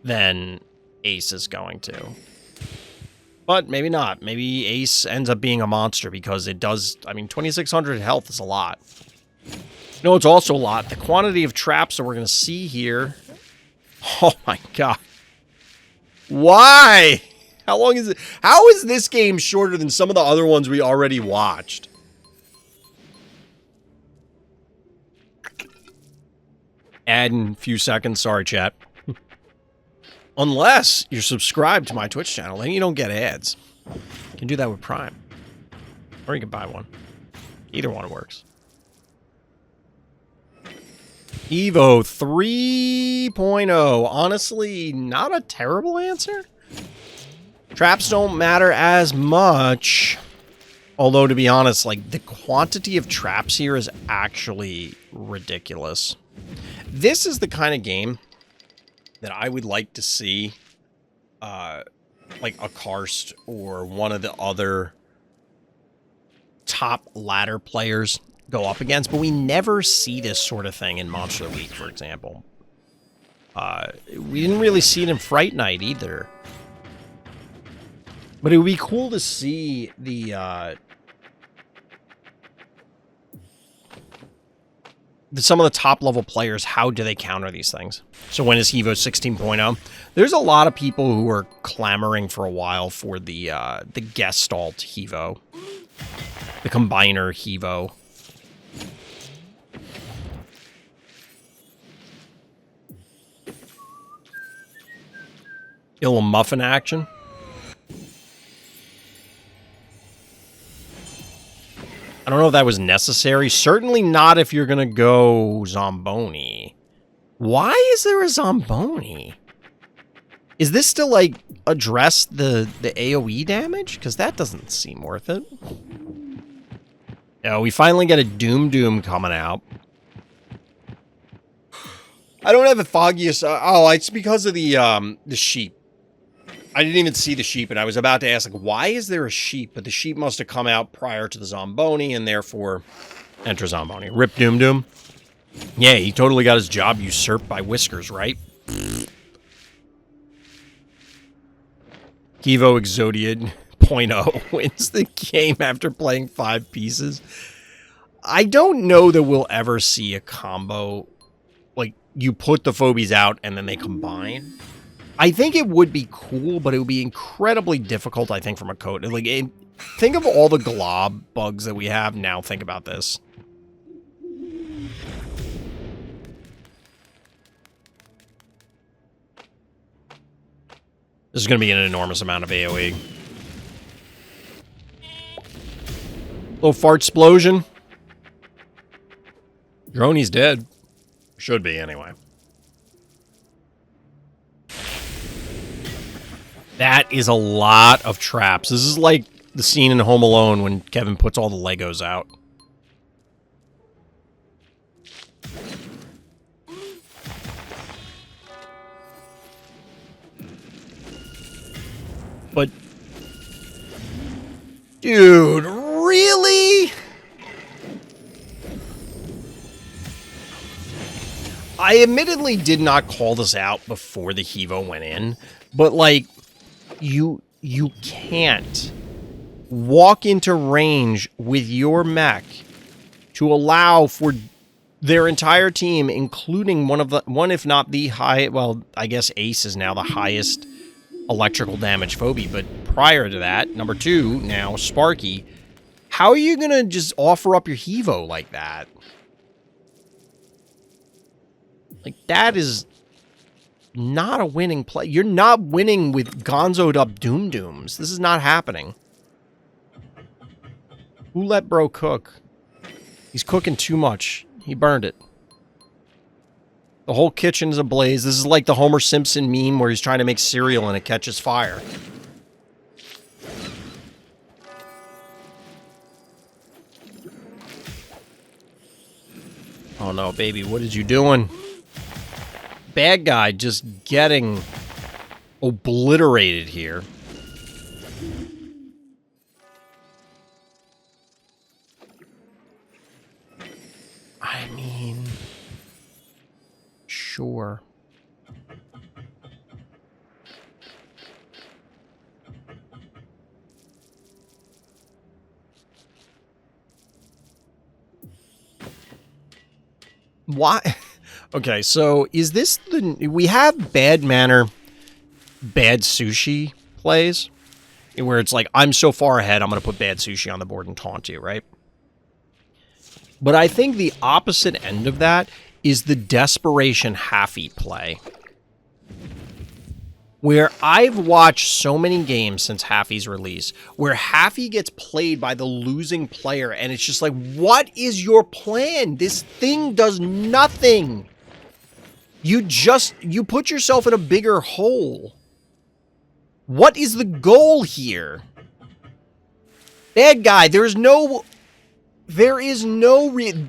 than Ace is going to. But maybe not. Maybe Ace ends up being a monster because it does... I mean, 2,600 health is a lot. You know, it's also a lot. The quantity of traps that we're going to see here... oh my god. Why? How long is it? How is this game shorter than some of the other ones we already watched? Add in a few seconds. Sorry, chat. Unless you're subscribed to my Twitch channel, then you don't get ads. You can do that with Prime. Or you can buy one. Either one works. Evo 3.0. Honestly, not a terrible answer. Traps don't matter as much. Although, to be honest, like, the quantity of traps here is actually ridiculous. This is the kind of game that I would like to see, like, a Karst or one of the other top ladder players go up against, but we never see this sort of thing in Monster of the Week, for example. We didn't really see it in Fright Night either. But it would be cool to see some of the top-level players, how do they counter these things? So when is Evo 16.0? There's a lot of people who are clamoring for a while for the Gestalt Evo. The Combiner Evo. Ill Muffin action. I don't know if that was necessary. Certainly not if you're going to go Zomboni. Why is there a Zomboni? Is this to, like, address the AoE damage? Because that doesn't seem worth it. Yeah, we finally get a Doom coming out. I don't have the foggiest... oh, it's because of the sheep. I didn't even see the sheep, and I was about to ask, like, why is there a sheep? But the sheep must have come out prior to the Zomboni, and therefore, enter Zomboni. Rip Doom. Yeah, he totally got his job usurped by Whiskers, right? Evo Exodiad 0.0 wins the game after playing 5 pieces. I don't know that we'll ever see a combo, like, you put the Phobies out, and then they combine. I think it would be cool, but it would be incredibly difficult, I think, from a code. Like, think of all the glob bugs that we have. Now think about this. This is going to be an enormous amount of AoE. Little fart explosion. Droney's dead. Should be, anyway. That is a lot of traps. This is like the scene in Home Alone when Kevin puts all the Legos out. But... dude, really? I admittedly did not call this out before the Evo went in, but, like... You can't walk into range with your mech to allow for their entire team, including one if not the high, well, I guess Ace is now the highest electrical damage phobie, but prior to that, number 2, now Sparky, how are you gonna just offer up your Evo like that? Like, that is... not a winning play. You're not winning with gonzoed up Dooms. This is not happening. Who let bro cook? He's cooking too much. He burned it. The whole kitchen is ablaze. This is like the Homer Simpson meme where he's trying to make cereal and it catches fire. Oh no, baby, what is you doing? Bad guy just getting obliterated here. I mean, sure. Why? Okay, so is this the... we have Bad Manner, Bad Sushi plays, where it's like, I'm so far ahead, I'm going to put Bad Sushi on the board and taunt you, right? But I think the opposite end of that is the Desperation Halfy play. where I've watched so many games since Haffy's release, where Haffy gets played by the losing player, and it's just like, what is your plan? This thing does nothing. You put yourself in a bigger hole. What is the goal here? Bad guy, there is no...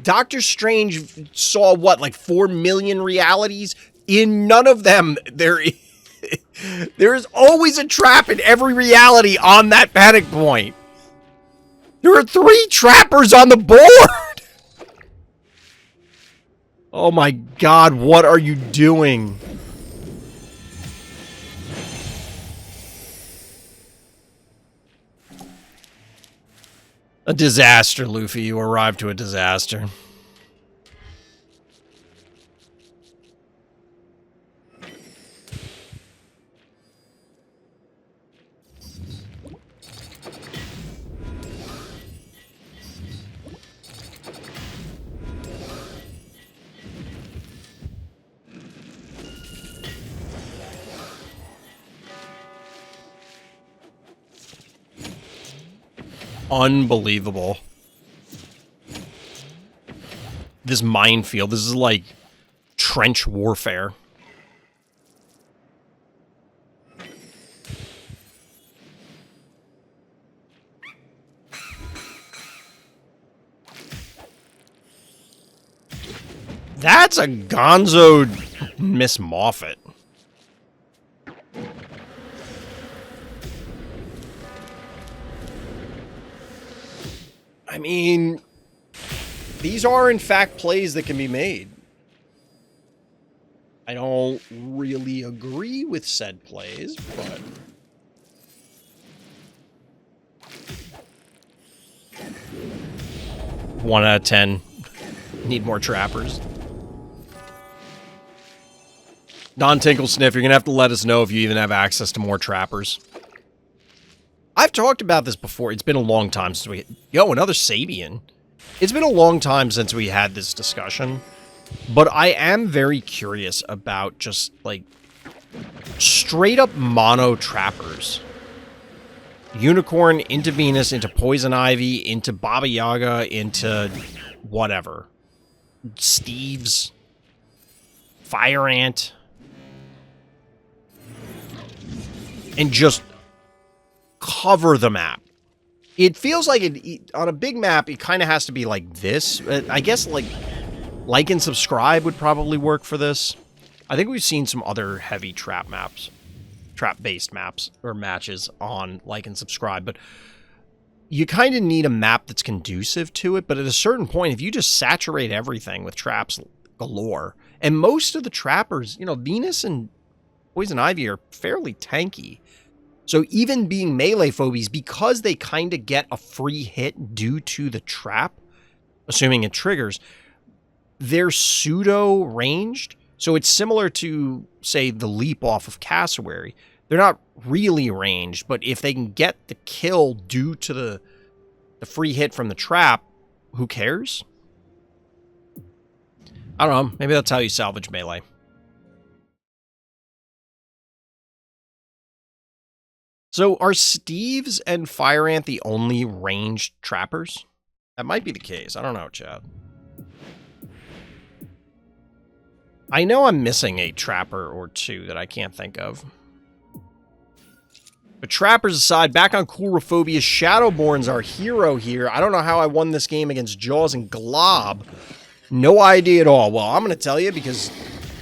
Doctor Strange saw, what, like 4 million realities? In none of them, there is always a trap in every reality on that panic point. There are 3 trappers on the board! Oh my god, what are you doing? A disaster, Luffy. You arrived to a disaster. Unbelievable. This minefield, this is like trench warfare. That's a gonzo Miss Moffat. I mean, these are in fact plays that can be made. I don't really agree with said plays, but... One out of 10. Need more trappers. dontinklsnif, you're gonna have to let us know if you even have access to more trappers. I've talked about this before. It's been a long time since we... Yo, another Sabian. It's been a long time since we had this discussion. But I am very curious about just, like, straight up mono trappers. Unicorn into Venus, into Poison Ivy, into Baba Yaga, into whatever. Steve's. Fire Ant. And just cover the map. It feels like on a big map, it kind of has to be like this. I guess like and subscribe would probably work for this. I think we've seen some other heavy trap maps, trap-based maps or matches on like and subscribe, but you kind of need a map that's conducive to it. But at a certain point, if you just saturate everything with traps galore, and most of the trappers, you know, Venus and Poison Ivy are fairly tanky. So even being melee phobies, because they kind of get a free hit due to the trap, assuming it triggers, they're pseudo-ranged. So it's similar to, say, the leap off of Cassowary. They're not really ranged, but if they can get the kill due to the free hit from the trap, who cares? I don't know. Maybe that's how you salvage melee. So are Steve's and Fire Ant the only ranged trappers? That might be the case. I don't know, Chad. I know I'm missing a trapper or two that I can't think of. But trappers aside, back on Coulrophobia, Shadowborn's our hero here. I don't know how I won this game against Jaws and Glob. No idea at all. Well, I'm going to tell you because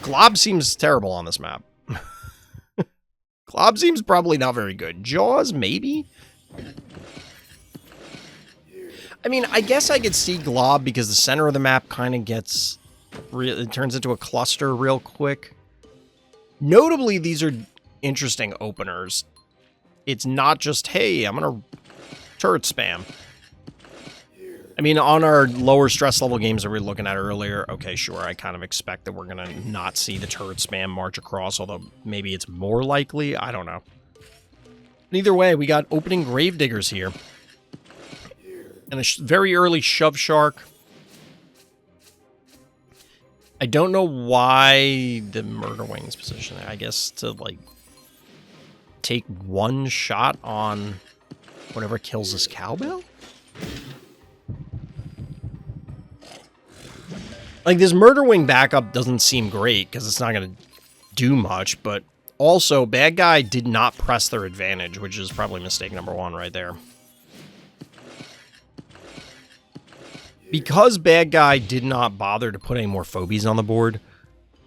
Glob seems terrible on this map. Glob seems probably not very good. Jaws, maybe? I mean, I guess I could see Glob because the center of the map kind of gets... It turns into a cluster real quick. Notably, these are interesting openers. It's not just, hey, I'm going to turret spam. I mean, on our lower stress level games that we were looking at earlier, okay, sure, I kind of expect that we're going to not see the turret spam march across, although maybe it's more likely. I don't know. But either way, we got opening Gravediggers here. And a very early Shove Shark. I don't know why the Murder Wings position. I guess to, like, take one shot on whatever kills this cowbell? Like, this Murder Wing backup doesn't seem great, because it's not going to do much, but also, bad guy did not press their advantage, which is probably mistake number one right there. Because bad guy did not bother to put any more phobies on the board,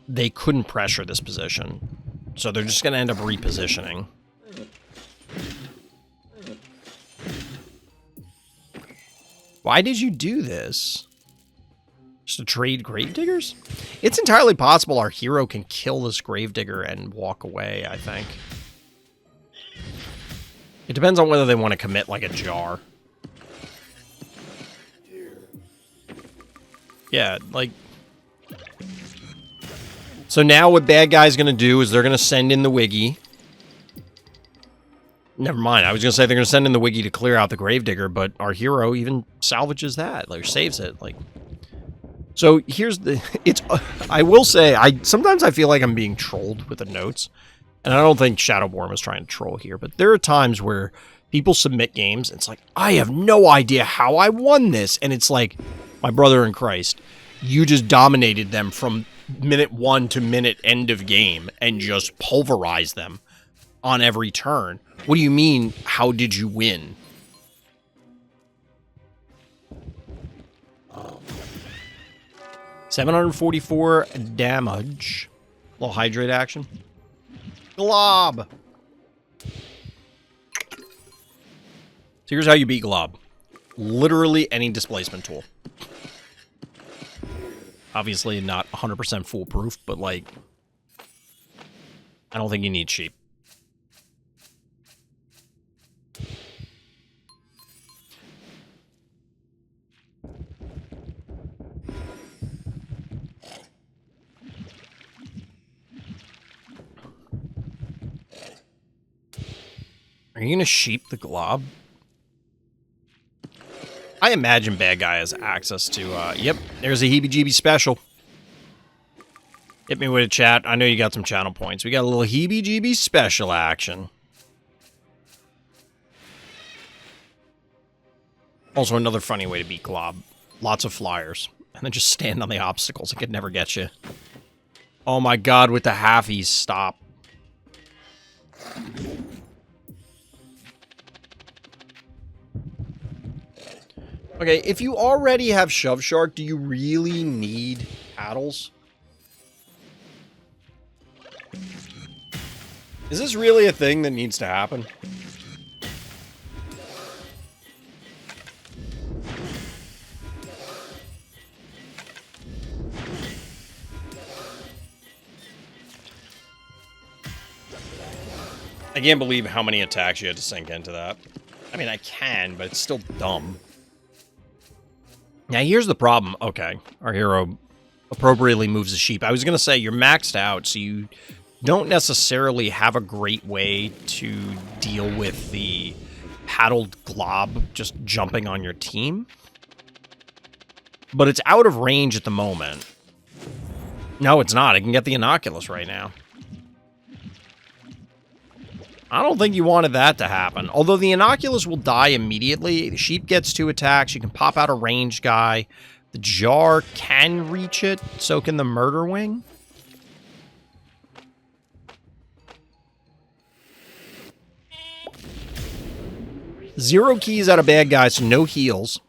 they couldn't pressure this position. So they're just going to end up repositioning. Why did you do this? Just to trade Gravediggers? It's entirely possible our hero can kill this Gravedigger and walk away, I think. It depends on whether they want to commit like a jar. Yeah, like... So now what bad guy's going to do is they're going to send in the Wiggy. Never mind, I was going to say they're going to send in the Wiggy to clear out the Gravedigger, but our hero even salvages that, like, saves it, like... So here's the... I will say, sometimes I feel like I'm being trolled with the notes, and I don't think Shadowborn was trying to troll here, but there are times where people submit games, and it's like, I have no idea how I won this, and it's like, my brother in Christ, you just dominated them from minute 1 to minute end of game, and just pulverized them on every turn. What do you mean, how did you win? $744 damage. A little hydrate action. Glob! So here's how you beat Glob. Literally any displacement tool. Obviously not 100% foolproof, but like... I don't think you need sheep. Are you gonna sheep the Glob? I imagine bad guy has access to, yep, there's a heebie-jeebie special. Hit me with a chat. I know you got some channel points. We got a little heebie-jeebie special action. Also, another funny way to beat Glob. Lots of flyers. And then just stand on the obstacles. It could never get you. Oh my god, with the halfies, stop. Okay, if you already have Shove Shark, do you really need paddles? Is this really a thing that needs to happen? I can't believe how many attacks you had to sink into that. I mean, I can, but it's still dumb. Now, here's the problem. Okay, our hero appropriately moves the sheep. I was going to say, you're maxed out, so you don't necessarily have a great way to deal with the paddled glob just jumping on your team. But it's out of range at the moment. No, it's not. I can get the Inoculus right now. I don't think you wanted that to happen. Although the Inoculus will die immediately. The sheep gets 2 attacks. You can pop out a ranged guy. The jar can reach it. So can the Murder Wing. Zero keys out of bad guys, so no heals.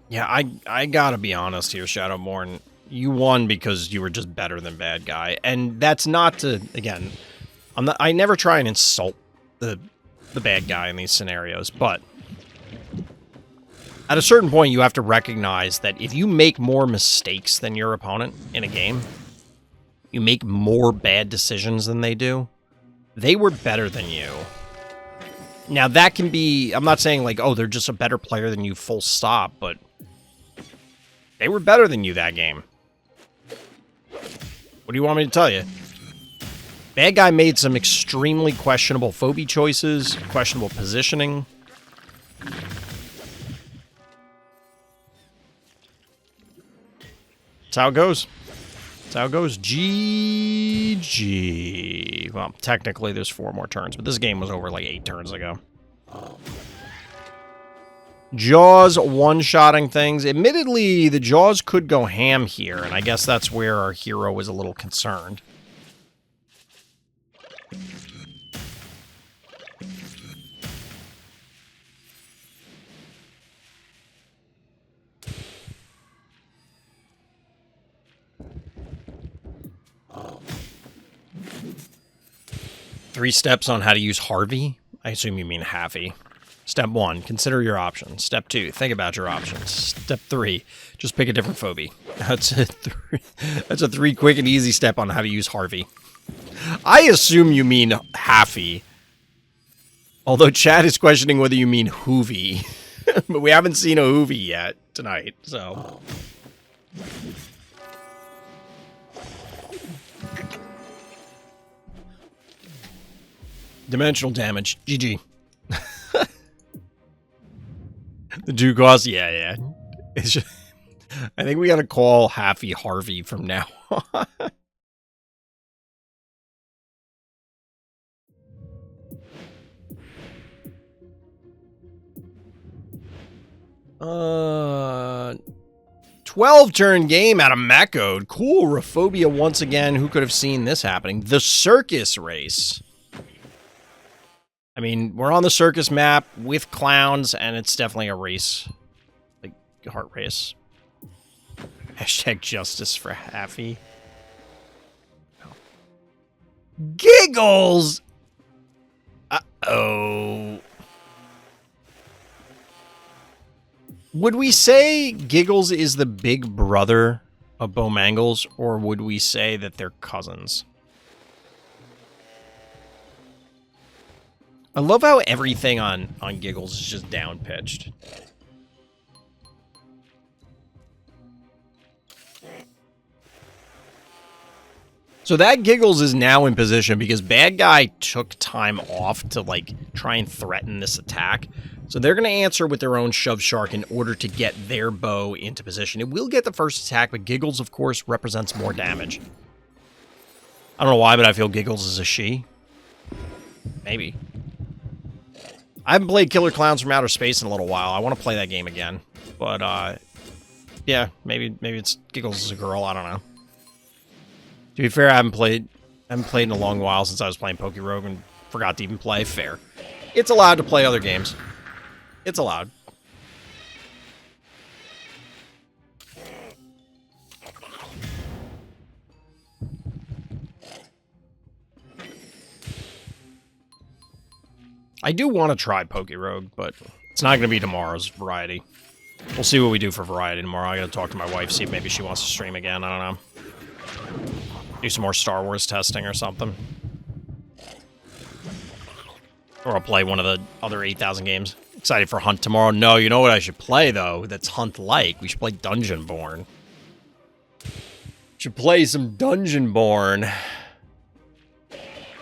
Yeah, I gotta be honest here, Shadowborn. You won because you were just better than bad guy. And that's not to, again, I never try and insult the bad guy in these scenarios, but at a certain point you have to recognize that if you make more mistakes than your opponent in a game, you make more bad decisions than they do, they were better than you. Now that can be, I'm not saying like, oh, they're just a better player than you full stop, but they were better than you that game. What do you want me to tell you? Bad guy made some extremely questionable phobie choices, questionable positioning. That's how it goes. That's how it goes. GG. Well, technically there's 4 more turns, but this game was over like 8 turns ago. Jaws one-shotting things. Admittedly, the Jaws could go ham here, and I guess that's where our hero is a little concerned. Three steps on how to use Harvey? I assume you mean Happy. Step 1, consider your options. Step 2, think about your options. Step 3, just pick a different phobie. That's a 3 quick and easy step on how to use Harvey. I assume you mean Happy. Although Chad is questioning whether you mean Hoovy. But we haven't seen a Hoovy yet tonight, so... Dimensional damage. GG. The 2 cost? Yeah. It's just, I think we gotta call Happy Harvey from now on. 12-turn game out of mech-ode. Cool. Raphobia once again. Who could have seen this happening? The circus race. I mean, we're on the circus map with clowns, and it's definitely a race. Like, heart race. Hashtag justice for Happy. Giggles! Uh-oh. Would we say Giggles is the big brother of Bowmangles, or would we say that they're cousins? I love how everything on Giggles is just down-pitched. So that Giggles is now in position because bad guy took time off to, like, try and threaten this attack. So they're going to answer with their own Shove Shark in order to get their bow into position. It will get the first attack, but Giggles, of course, represents more damage. I don't know why, but I feel Giggles is a she. Maybe. I haven't played Killer Clowns from Outer Space in a little while. I want to play that game again. But, yeah, maybe it's Giggles is a girl. I don't know. To be fair, I haven't played in a long while since I was playing Pokerogue and forgot to even play. Fair. It's allowed to play other games. It's allowed. I do want to try Pokerogue, but it's not going to be tomorrow's variety. We'll see what we do for variety tomorrow. I got to talk to my wife, see if maybe she wants to stream again. I don't know. Do some more Star Wars testing or something. Or I'll play one of the other 8,000 games. Excited for Hunt tomorrow. No, you know what I should play, though, that's Hunt-like? We should play Dungeonborn. Should play some Dungeonborn.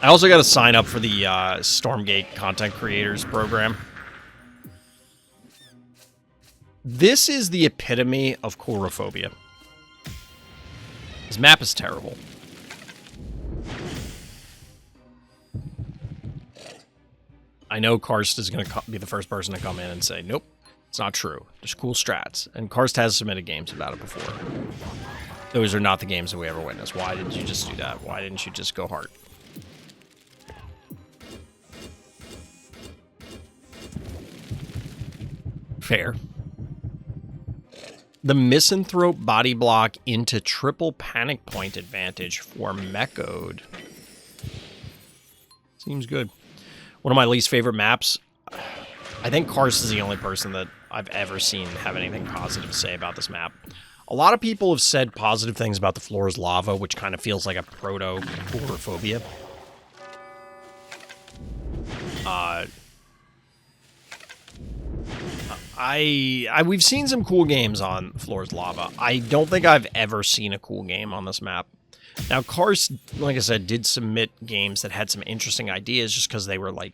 I also got to sign up for the Stormgate Content Creators program. This is the epitome of coulrophobia. This map is terrible. I know Karst is going to be the first person to come in and say, nope, it's not true. There's cool strats. And Karst has submitted games about it before. Those are not the games that we ever witnessed. Why did you just do that? Why didn't you just go hard? Fair. The Misanthrope body block into triple panic point advantage for mech-ode. Seems good. One of my least favorite maps. I think Karst is the only person that I've ever seen have anything positive to say about this map. A lot of people have said positive things about the floor is lava, which kind of feels like a proto-coulrophobia. We've seen some cool games on Floor's Lava. I don't think I've ever seen a cool game on this map. Now, Karst, like I said, did submit games that had some interesting ideas just because they were, like,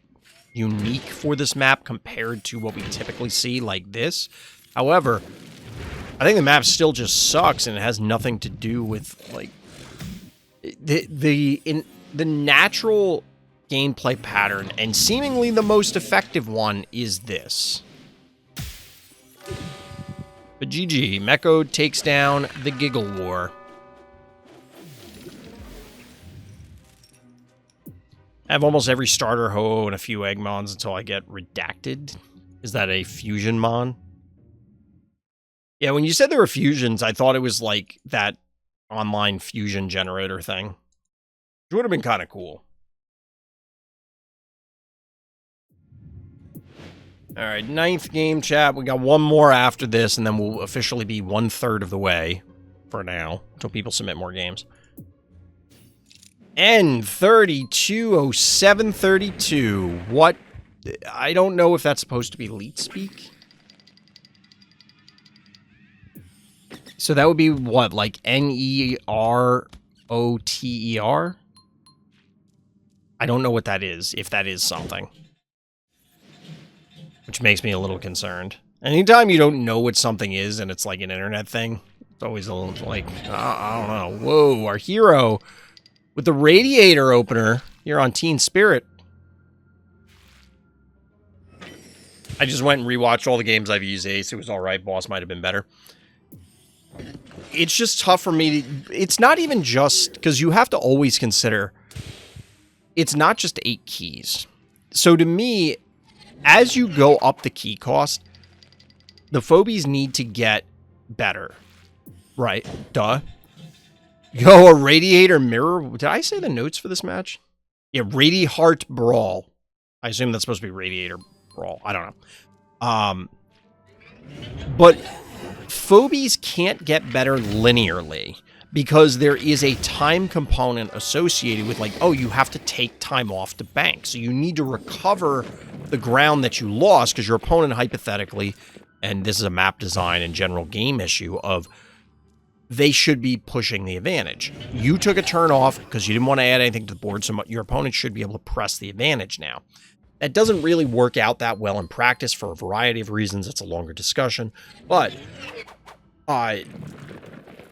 unique for this map compared to what we typically see like this. However, I think the map still just sucks, and it has nothing to do with, like, the natural gameplay pattern, and seemingly the most effective one is this. But GG, mech-ode takes down the Giggle War. I have almost every starter ho and a few Eggmons until I get redacted. Is that a fusion mon? Yeah, when you said there were fusions, I thought it was like that online fusion generator thing. Which would have been kind of cool. Alright, 9th game, chat. We got one more after this, and then we'll officially be 1/3 of the way for now, until people submit more games. N320732. What? I don't know if that's supposed to be leet speak. So that would be what, like Neroter? I don't know what that is, if that is something. Which makes me a little concerned. Anytime you don't know what something is and it's like an internet thing, it's always a little like, I don't know. Whoa, our hero with the radiator opener here on Teen Spirit. I just went and rewatched all the games I've used Ace. It was alright. Boss might have been better. It's just tough for me to... It's not even just... Because you have to always consider... It's not just 8 keys. So to me, as you go up the key cost, the Phobies need to get better. Right? Duh. Yo, a Radiator Mirror... Did I say the notes for this match? Yeah, Radi-Heart Brawl. I assume that's supposed to be Radiator Brawl. I don't know. But Phobies can't get better linearly because there is a time component associated with, like, oh, you have to take time off to bank. So you need to recover the ground that you lost because your opponent hypothetically, and this is a map design and general game issue of, they should be pushing the advantage. You took a turn off because you didn't want to add anything to the board, so your opponent should be able to press the advantage now. That doesn't really work out that well in practice for a variety of reasons. It's a longer discussion. But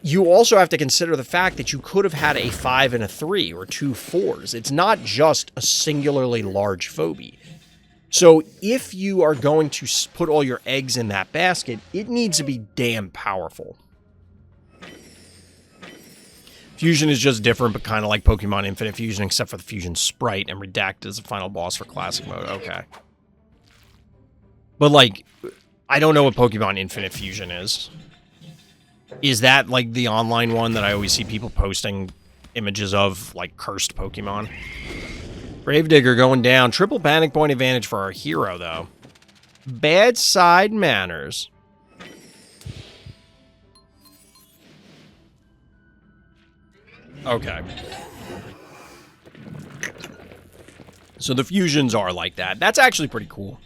you also have to consider the fact that you could have had a 5 and a 3 or 2 4s. It's not just a singularly large phobie. So if you are going to put all your eggs in that basket, it needs to be damn powerful. Fusion is just different, but kind of like Pokemon Infinite Fusion, except for the Fusion Sprite, and Redacted is the final boss for Classic Mode. Okay. But, like, I don't know what Pokemon Infinite Fusion is. Is that, like, the online one that I always see people posting images of, like, cursed Pokemon? Gravedigger going down. Triple panic point advantage for our hero, though. Bad side manners. Okay. So the fusions are like that. That's actually pretty cool.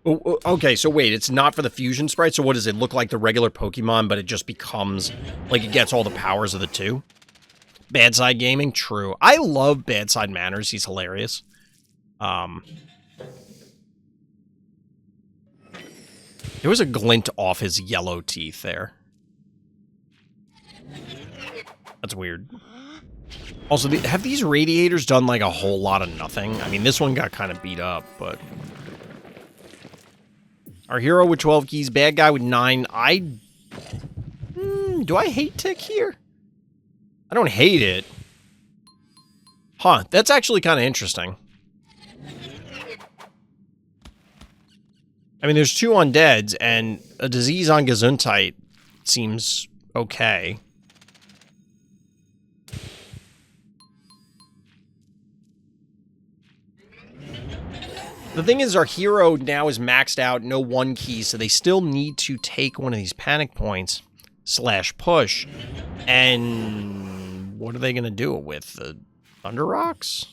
Oh, okay, so wait, it's not for the fusion sprite, so what does it look like the regular Pokemon, but it just becomes, like, it gets all the powers of the two? Bad Side Gaming? True. I love Bad Side Manners. He's hilarious. There was a glint off his yellow teeth there. That's weird. Also, have these radiators done, like, a whole lot of nothing? I mean, this one got kind of beat up, but... Our hero with 12 keys, bad guy with 9. Do I hate Tick here? I don't hate it. Huh, that's actually kind of interesting. I mean, there's 2 undeads, and a disease on Gesundheit seems okay. The thing is, our hero now is maxed out, no 1 key, so they still need to take one of these panic points / push. And what are they going to do it with? The Thunder Rocks?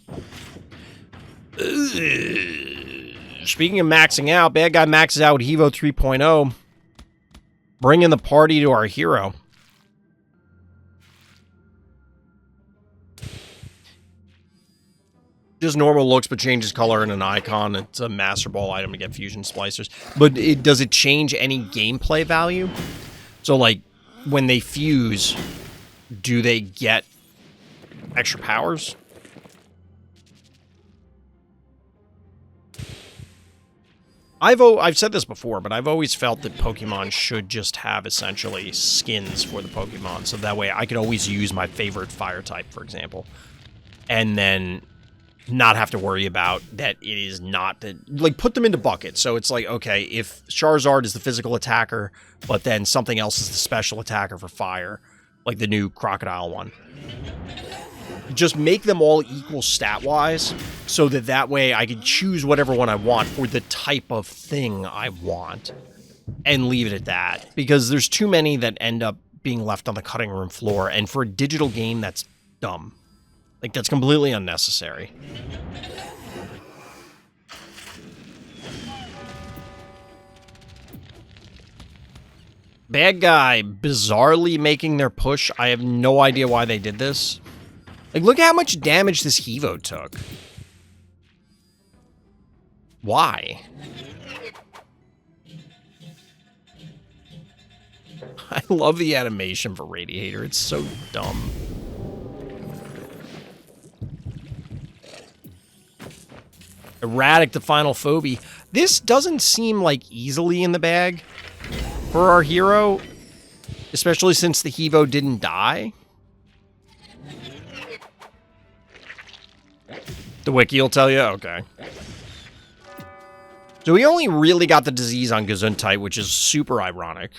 Speaking of maxing out, bad guy maxes out with Evo 3.0. Bringing the party to our hero. Just normal looks, but changes color and an icon. It's a Master Ball item to get fusion splicers. But does it change any gameplay value? So, like, when they fuse, do they get extra powers? I've said this before, but I've always felt that Pokemon should just have essentially skins for the Pokemon, so that way I could always use my favorite fire type, for example, and then not have to worry about that it is not the, like, put them into buckets. So it's like, okay, if Charizard is the physical attacker, but then something else is the special attacker for fire, like the new Crocodile one. Just make them all equal stat-wise, so that way I can choose whatever one I want for the type of thing I want, and leave it at that. Because there's too many that end up being left on the cutting room floor, and for a digital game, that's dumb. Like, that's completely unnecessary. Bad guy bizarrely making their push. I have no idea why they did this. Like, look at how much damage this Hevo took. Why? I love the animation for Radiator. It's so dumb. Erratic, the final Phobie. This doesn't seem like easily in the bag for our hero, especially since the Hevo didn't die. The wiki will tell you? Okay. So we only really got the disease on Gesundheit, which is super ironic.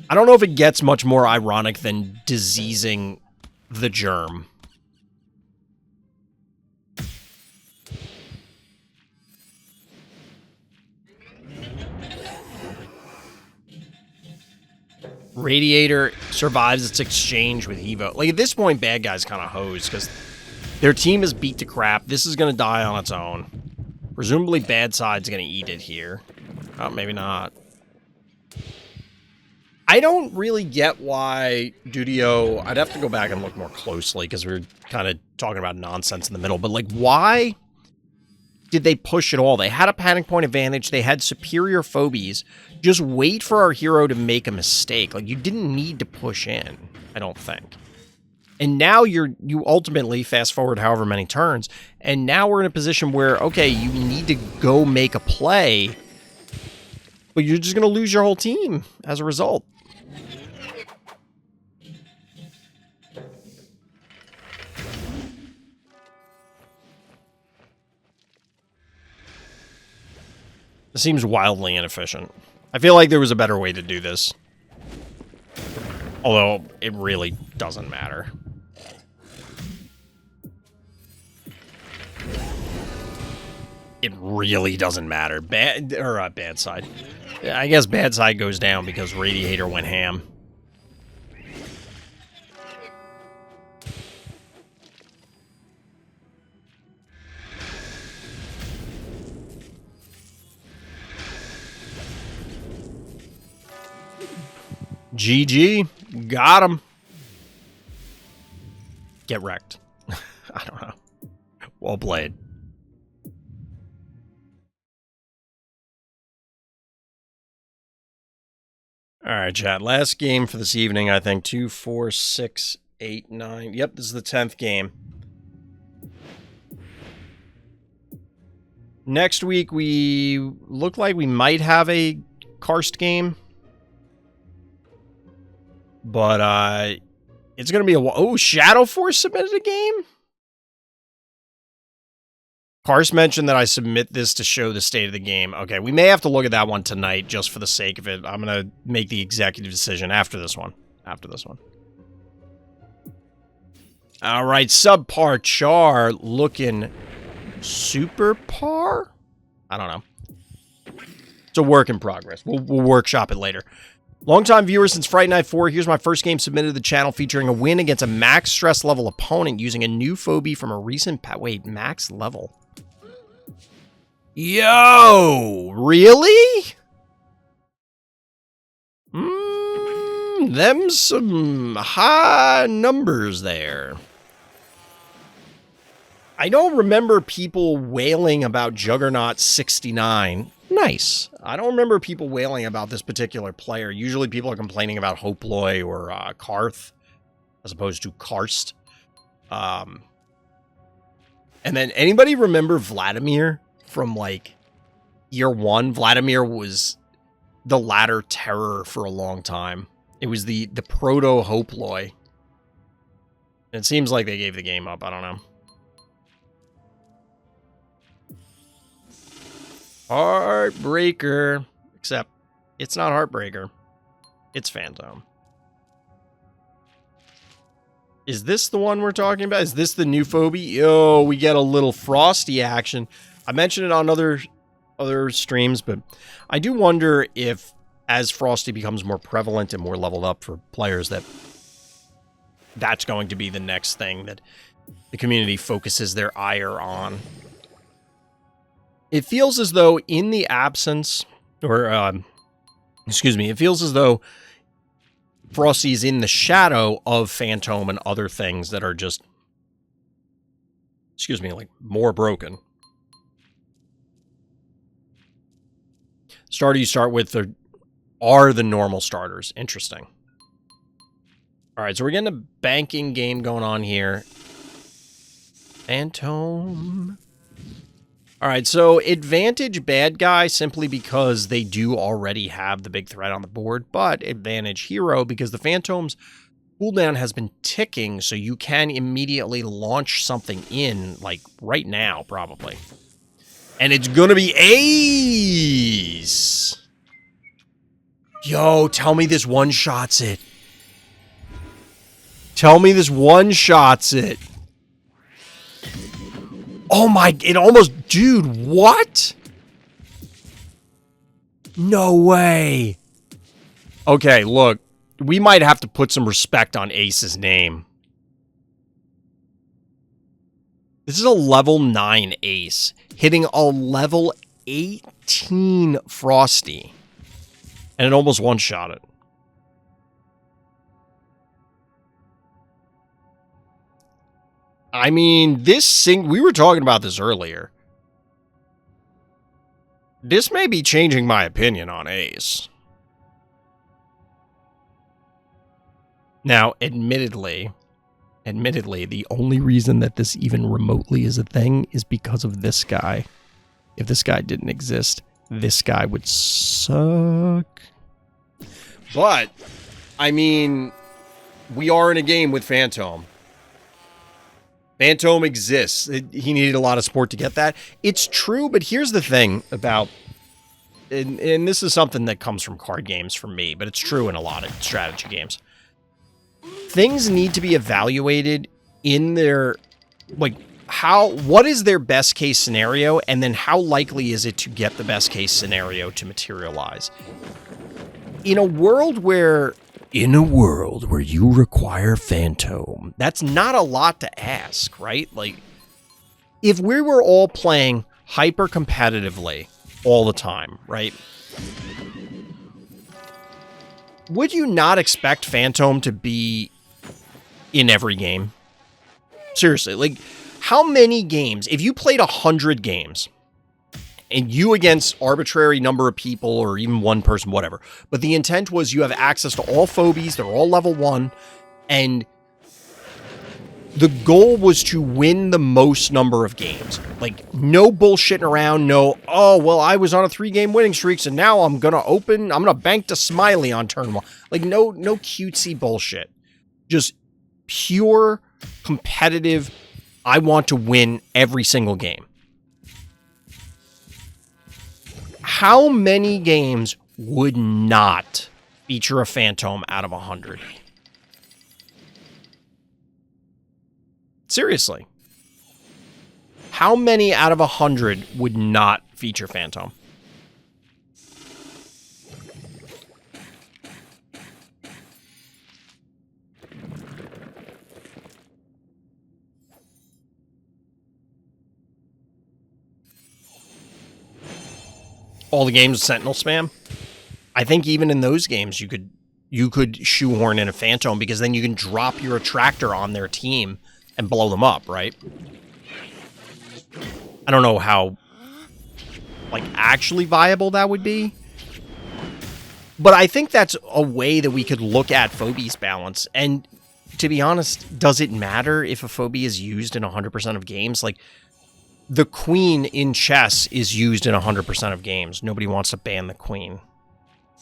I don't know if it gets much more ironic than diseasing the germ. Radiator survives its exchange with Hevo. Like, at this point, bad guy's kind of hosed, because their team is beat to crap. This is going to die on its own. Presumably, bad side's going to eat it here. Oh, maybe not. I don't really get why Dudio... I'd have to go back and look more closely, because we were kind of talking about nonsense in the middle. But, like, why did they push at all? They had a panic point advantage. They had superior Phobies. Just wait for our hero to make a mistake. Like, you didn't need to push in, I don't think. And now you ultimately, fast forward however many turns, and now we're in a position where, okay, you need to go make a play, but you're just going to lose your whole team as a result. It seems wildly inefficient. I feel like there was a better way to do this. Although, it really doesn't matter. It really doesn't matter. Bad side. I guess bad side goes down because Radiator went ham. GG. Got him. Get wrecked. I don't know. Well played. Alright, chat. Last game for this evening, I think. 2, 4, 6, 8, 9. Yep, this is the 10th game. Next week, we look like we might have a Karst game. But, it's going to be a... Oh, shadowforce submitted a game? Karst mentioned that I submit this to show the state of the game. Okay, we may have to look at that one tonight just for the sake of it. I'm going to make the executive decision after this one. All right, subparchar looking super par? I don't know. It's a work in progress. We'll workshop it later. Longtime viewer since Friday Night 4, here's my first game submitted to the channel featuring a win against a max stress level opponent using a new phobie from a recent... Wait, max level? Yo! Really? Them some high numbers there. I don't remember people wailing about Juggernaut 69 Nice. I don't remember people wailing about this particular player. Usually people are complaining about Hoploy or Karth, as opposed to Karst. And then anybody remember Vladimir from, like, year one? Vladimir was the ladder terror for a long time. It was the proto-Hoploy. It seems like they gave the game up. I don't know. Heartbreaker. Except, it's not Heartbreaker. It's Phantom. Is this the one we're talking about? Is this the new Phobie? Yo, we get a little Frosty action. I mentioned it on other streams, but I do wonder if, as Frosty becomes more prevalent and more leveled up for players, that's going to be the next thing that the community focuses their ire on. It feels as though in the absence, or, excuse me, it feels as though Frosty's in the shadow of Phantom and other things that are just, excuse me, like, more broken. Starter you start with are the normal starters. Interesting. All right, so we're getting a banking game going on here. Phantom. All right, so advantage bad guy simply because they do already have the big threat on the board, but advantage hero because the Phantom's cooldown has been ticking, so you can immediately launch something in, like, right now, probably. And it's gonna be Ace! Yo, tell me this one-shots it. Tell me this one-shots it. Oh my, it almost, dude, what? No way. Okay, look, we might have to put some respect on Ace's name. This is a level 9 Ace, hitting a level 18 Frosty. And it almost one-shot it. I mean, we were talking about this earlier. This may be changing my opinion on Ace. Now, admittedly, the only reason that this even remotely is a thing is because of this guy. If this guy didn't exist, this guy would suck. But, I mean, we are in a game with Phantom. Phantom exists. He needed a lot of support to get that. It's true, but here's the thing about... And this is something that comes from card games for me, but it's true in a lot of strategy games. Things need to be evaluated in their... Like, what is their best case scenario, and then how likely is it to get the best case scenario to materialize? In a world where you require Phantom, that's not a lot to ask, right? Like, if we were all playing hyper competitively all the time, right? Would you not expect Phantom to be in every game? Seriously, like, how many games, if you played 100 games, and you against arbitrary number of people, or even one person, whatever, but the intent was you have access to all Phobies, they're all level 1, and the goal was to win the most number of games. Like, no bullshitting around, no, oh, well, I was on a 3-game winning streak, so now I'm gonna bank to Smiley on turn 1. Like, no cutesy bullshit. Just pure, competitive, I want to win every single game. How many games would not feature a Phantom out of 100? Seriously. How many out of 100 would not feature Phantom? All the games with Sentinel spam? I think even in those games you could shoehorn in a Phantom, because then you can drop your attractor on their team and blow them up, right? I don't know how like, actually viable that would be. But I think that's a way that we could look at Phobies balance. And to be honest, does it matter if a phobia is used in 100% of games? Like, the queen in chess is used in 100% of games. Nobody wants to ban the queen.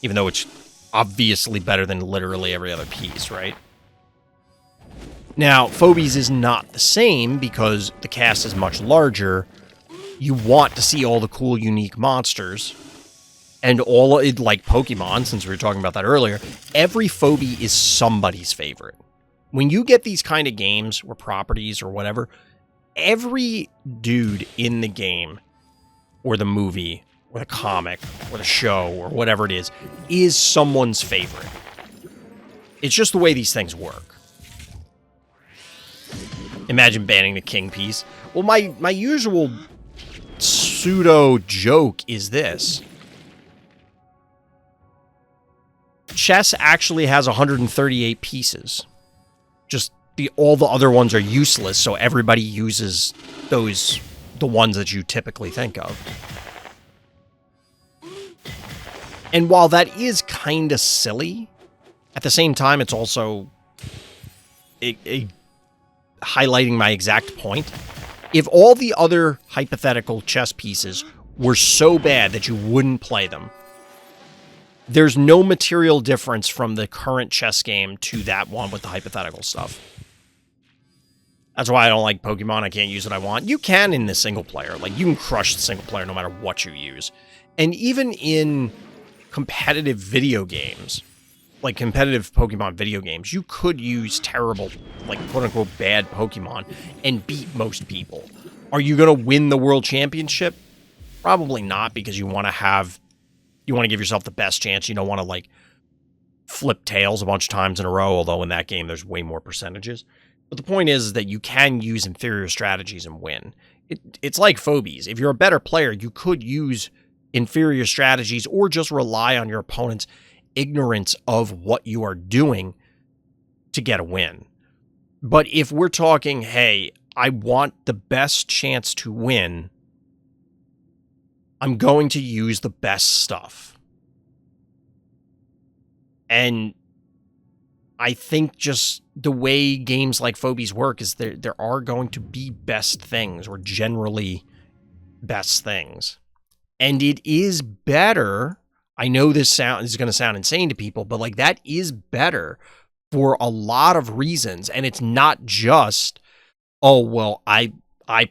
Even though it's obviously better than literally every other piece, right? Now, Phobies is not the same because the cast is much larger. You want to see all the cool, unique monsters. And all, like Pokemon, since we were talking about that earlier, every phobie is somebody's favorite. When you get these kind of games, or properties, or whatever, every dude in the game, or the movie, or the comic, or the show, or whatever it is someone's favorite. It's just the way these things work. Imagine banning the king piece. Well, my usual pseudo joke is this. Chess actually has 138 pieces. Just all the other ones are useless, so everybody uses the ones that you typically think of. And while that is kind of silly, at the same time, it's also highlighting my exact point. If all the other hypothetical chess pieces were so bad that you wouldn't play them, there's no material difference from the current chess game to that one with the hypothetical stuff. That's why I don't like Pokemon. I can't use what I want. You can in the single player. Like, you can crush the single player no matter what you use. And even in competitive video games, like competitive Pokemon video games, you could use terrible, like, quote-unquote bad Pokemon and beat most people. Are you going to win the world championship? Probably not, because you want to give yourself the best chance. You don't want to, like, flip tails a bunch of times in a row, although in that game there's way more percentages. But the point is that you can use inferior strategies and win. It's like Phobies. If you're a better player, you could use inferior strategies or just rely on your opponent's ignorance of what you are doing to get a win. But if we're talking, hey, I want the best chance to win, I'm going to use the best stuff. And I think just the way games like Phobies work is there are going to be best things, or generally best things. And it is better. I know this is going to sound insane to people, but like, that is better for a lot of reasons. And it's not just, oh, well, I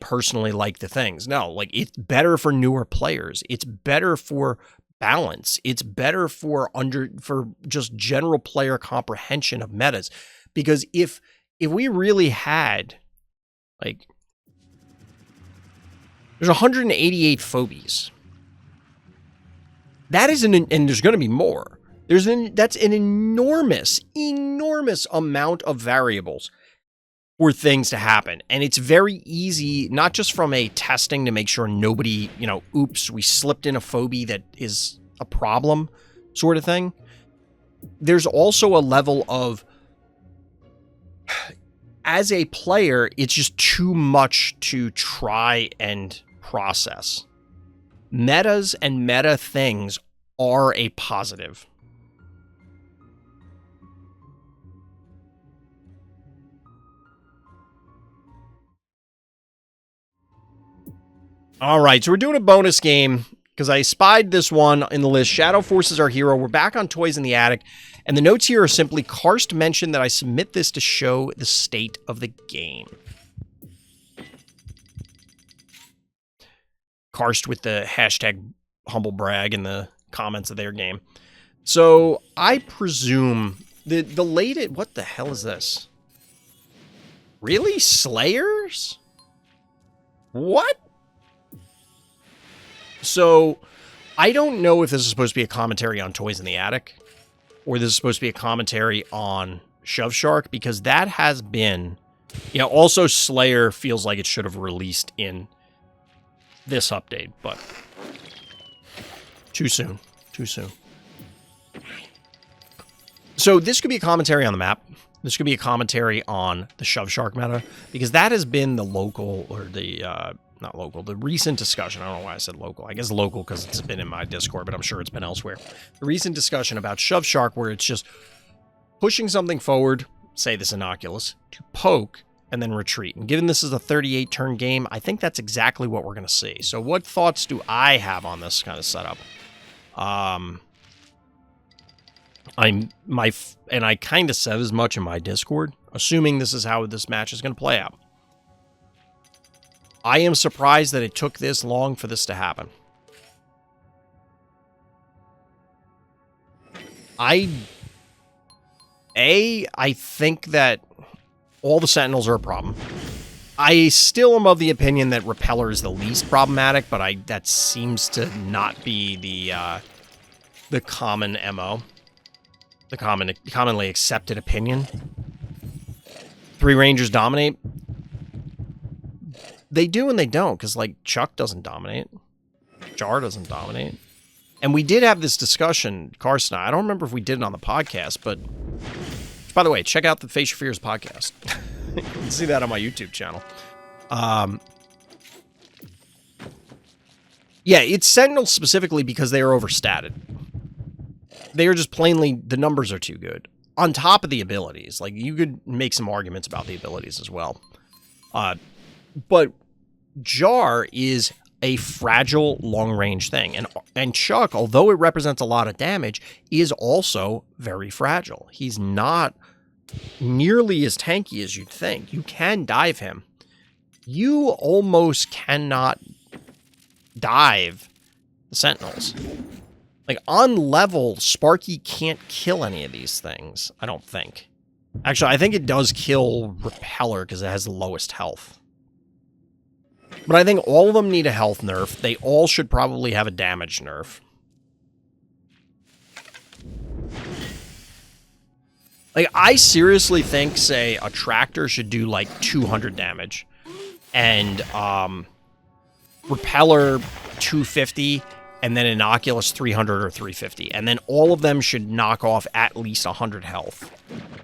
personally like the things. No, like, it's better for newer players. It's better for balance. It's better for just general player comprehension of metas. Because if we really had, like, there's 188 Phobies. That is and there's going to be more. That's an enormous amount of variables for things to happen. And it's very easy, not just from a testing to make sure nobody, oops, we slipped in a phobie that is a problem sort of thing. There's also a level of, as a player, it's just too much to try and process. Metas and meta things are a positive. All right, so we're doing a bonus game because I spied this one in the list. Shadowforce is our hero. We're back on Toys in the Attic. And the notes here are simply, Karst mentioned that I submit this to show the state of the game. Karst with the hashtag humble brag in the comments of their game. So I presume the latest, what the hell is this? Really? Slayers? What? So I don't know if this is supposed to be a commentary on Toys in the Attic, or this is supposed to be a commentary on Shove Shark, because that has been, also Slayer feels like it should have released in this update, but too soon. So this could be a commentary on the map. This could be a commentary on the Shove Shark meta, because that has been the local, or the not local, the recent discussion, I don't know why I said local. I guess local because it's been in my Discord, but I'm sure it's been elsewhere. The recent discussion about Shove Shark, where it's just pushing something forward, say this Inoculus, to poke and then retreat. And given this is a 38 turn game, I think that's exactly what we're going to see. So what thoughts do I have on this kind of setup? And I kind of said as much in my Discord, assuming this is how this match is going to play out. I am surprised that it took this long for this to happen. I think that all the Sentinels are a problem. I still am of the opinion that Repeller is the least problematic, but that seems to not be the common MO. The commonly accepted opinion. 3 Rangers dominate. They do and they don't, because, like, Chuck doesn't dominate. Jar doesn't dominate. And we did have this discussion, Carson. I don't remember if we did it on the podcast, but... By the way, check out the Face Your Fears podcast. You can see that on my YouTube channel. Yeah, it's Sentinels specifically because they are overstated. They are just plainly... The numbers are too good. On top of the abilities. Like, you could make some arguments about the abilities as well. But Jar is a fragile long-range thing. And Chuck, although it represents a lot of damage, is also very fragile. He's not nearly as tanky as you'd think. You can dive him. You almost cannot dive the Sentinels. Like, on level, Sparky can't kill any of these things, I don't think. Actually, I think it does kill Repeller because it has the lowest health. But I think all of them need a health nerf. They all should probably have a damage nerf. Like, I seriously think, say, a Tractor should do, like, 200 damage. And, Repeller 250, and then Inoculus 300 or 350. And then all of them should knock off at least 100 health.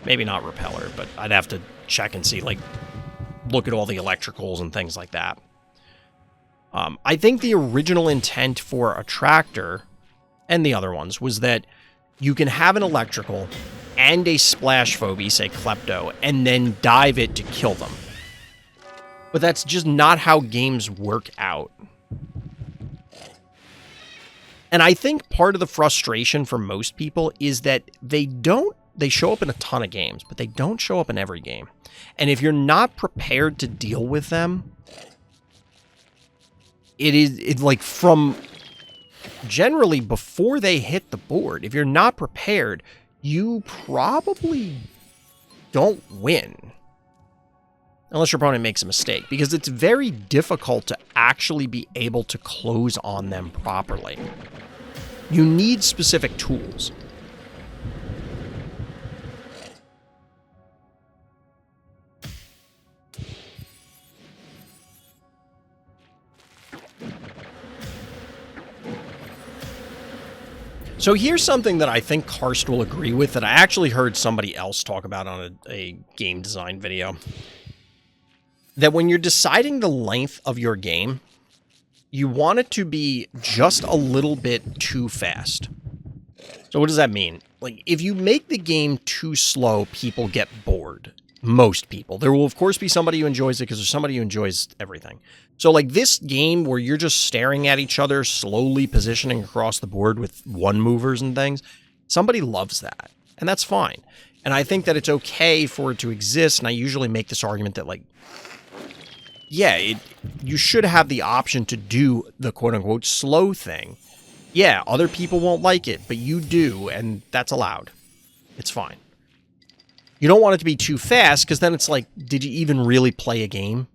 Maybe not Repeller, but I'd have to check and see, like, look at all the electricals and things like that. I think the original intent for a Tractor, and the other ones, was that you can have an electrical and a splash phobie, say Klepto, and then dive it to kill them. But that's just not how games work out. And I think part of the frustration for most people is that they show up in a ton of games, but they don't show up in every game. And if you're not prepared to deal with them, it's like from generally before they hit the board, if you're not prepared, you probably don't win. Unless your opponent makes a mistake, because it's very difficult to actually be able to close on them properly. You need specific tools. So here's something that I think Karst will agree with that I actually heard somebody else talk about on a game design video. That when you're deciding the length of your game, you want it to be just a little bit too fast. So what does that mean? Like, if you make the game too slow, people get bored. Most people. There will, of course, be somebody who enjoys it because there's somebody who enjoys everything. So, like, this game where you're just staring at each other, slowly positioning across the board with one movers and things, somebody loves that. And that's fine. And I think that it's okay for it to exist, and I usually make this argument that, like, yeah, you should have the option to do the quote-unquote slow thing. Yeah, other people won't like it, but you do, and that's allowed. It's fine. You don't want it to be too fast, because then it's like, did you even really play a game?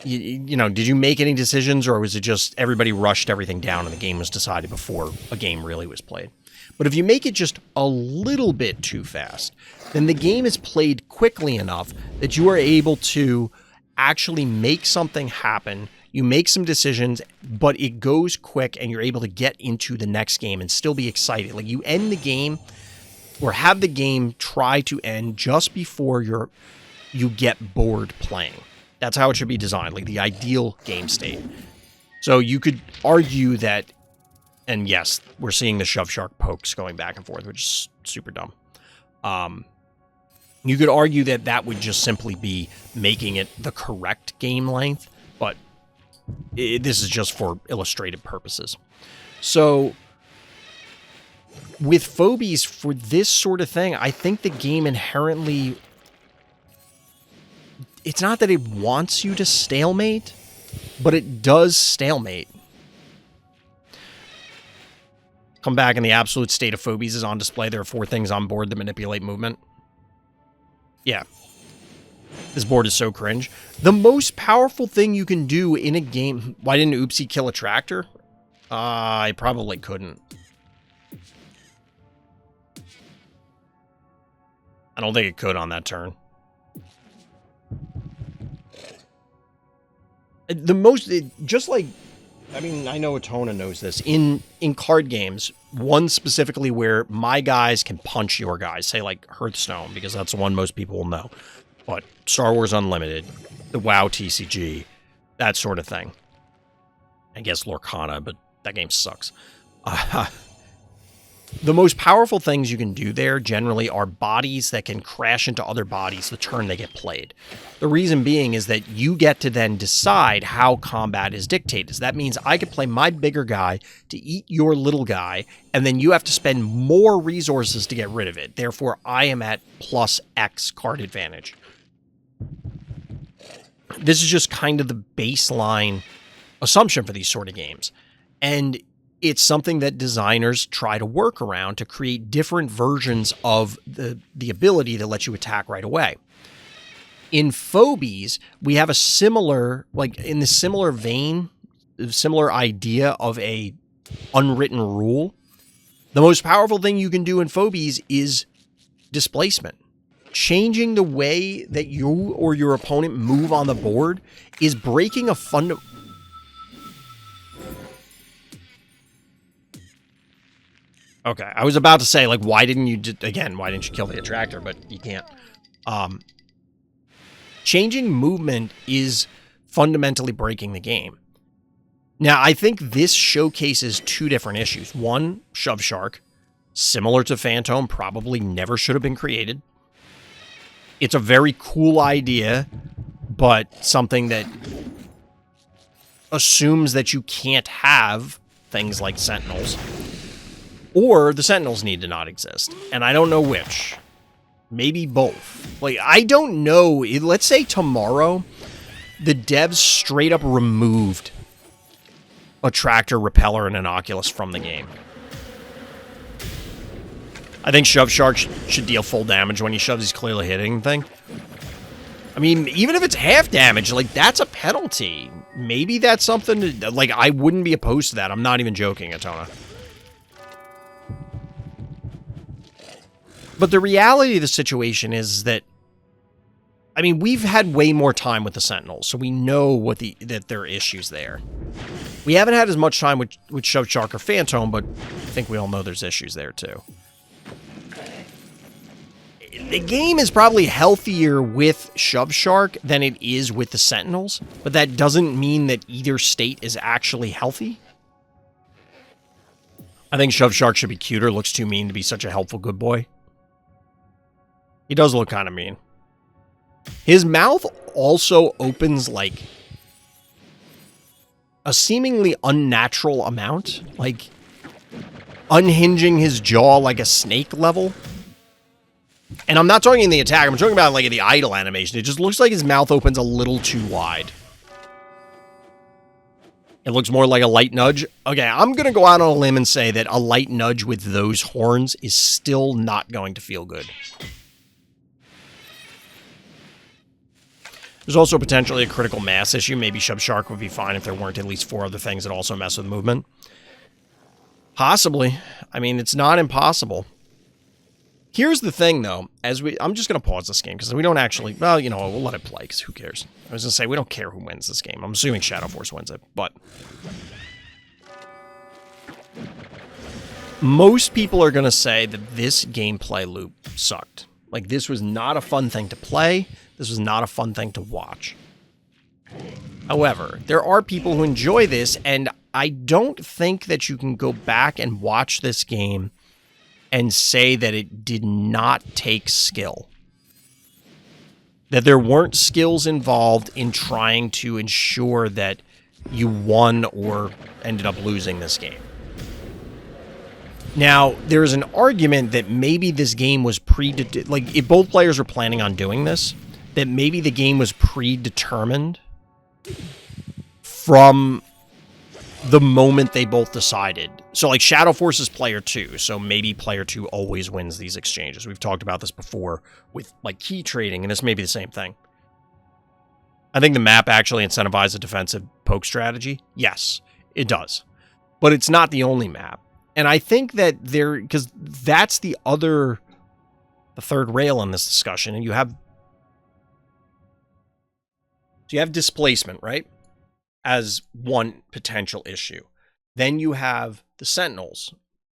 You know, did you make any decisions, or was it just everybody rushed everything down and the game was decided before a game really was played? But if you make it just a little bit too fast, then the game is played quickly enough that you are able to actually make something happen. You make some decisions, but it goes quick and you're able to get into the next game and still be excited. Like, you end the game or have the game try to end just before you get bored playing. That's how it should be designed, like the ideal game state. So you could argue that, and yes, we're seeing the shove shark pokes going back and forth, which is super dumb. You could argue that that would just simply be making it the correct game length, but this is just for illustrative purposes. So with Phobies, for this sort of thing, I think the game inherently... It's not that it wants you to stalemate, but it does stalemate. Come back and the absolute state of Phobies is on display. There are 4 things on board that manipulate movement. Yeah. This board is so cringe. The most powerful thing you can do in a game... Why didn't Oopsie kill a tractor? I probably couldn't. I don't think it could on that turn. The most... just like... I mean, I know Atona knows this. In card games, one specifically where my guys can punch your guys, say like Hearthstone, because that's the one most people will know. But Star Wars Unlimited, the WoW TCG, that sort of thing. I guess Lorcana, but that game sucks. The most powerful things you can do there generally are bodies that can crash into other bodies the turn they get played. The reason being is that you get to then decide how combat is dictated. So that means I could play my bigger guy to eat your little guy, and then you have to spend more resources to get rid of it. Therefore, I am at plus X card advantage. This is just kind of the baseline assumption for these sort of games. And it's something that designers try to work around to create different versions of the ability that lets you attack right away. In Phobies, we have a similar, like in the similar vein, similar idea of a unwritten rule. The most powerful thing you can do in Phobies is displacement. Changing the way that you or your opponent move on the board is breaking a fundamental... Okay, I was about to say, like, why didn't you kill the attractor? But you can't. Changing movement is fundamentally breaking the game. Now, I think this showcases 2 different issues. One, Shove Shark, similar to Phantom, probably never should have been created. It's a very cool idea, but something that assumes that you can't have things like Sentinels. Or the Sentinels need to not exist. And I don't know which. Maybe both. Like, I don't know. Let's say tomorrow, the devs straight up removed a tractor, repeller, and an Oculus from the game. I think Shove Shark should deal full damage when he shoves. He's clearly hitting the thing. I mean, even if it's half damage, like, that's a penalty. Maybe that's something to, like, I wouldn't be opposed to that. I'm not even joking, Atona. But the reality of the situation is that, I mean, we've had way more time with the Sentinels, so we know that there are issues there. We haven't had as much time with Shove Shark or Phantom, but I think we all know there's issues there too. The game is probably healthier with Shove Shark than it is with the Sentinels, but that doesn't mean that either state is actually healthy. I think Shove Shark should be cuter, looks too mean to be such a helpful good boy. He does look kind of mean. His mouth also opens, like, a seemingly unnatural amount. Like, unhinging his jaw like a snake level. And I'm not talking in the attack. I'm talking about, like, the idle animation. It just looks like his mouth opens a little too wide. It looks more like a light nudge. Okay, I'm going to go out on a limb and say that a light nudge with those horns is still not going to feel good. There's also potentially a critical mass issue. Maybe Shove Shark would be fine if there weren't at least 4 other things that also mess with movement. Possibly. I mean, it's not impossible. Here's the thing, though. I'm just going to pause this game, because we don't actually... Well, you know, we'll let it play, because who cares? I was going to say, we don't care who wins this game. I'm assuming Shadowforce wins it, but... Most people are going to say that this gameplay loop sucked. Like, this was not a fun thing to play. This was not a fun thing to watch. However, there are people who enjoy this, and I don't think that you can go back and watch this game and say that it did not take skill. That there weren't skills involved in trying to ensure that you won or ended up losing this game. Now, there's an argument that maybe this game was like, if both players were planning on doing this, that maybe the game was predetermined from the moment they both decided. So, like, Shadowforce is player 2, so maybe player 2 always wins these exchanges. We've talked about this before with, like, key trading, and this may be the same thing. I think the map actually incentivizes a defensive poke strategy. Yes, it does. But it's not the only map. And I think that because that's the third rail in this discussion, and you have displacement, right? As one potential issue. Then you have the Sentinels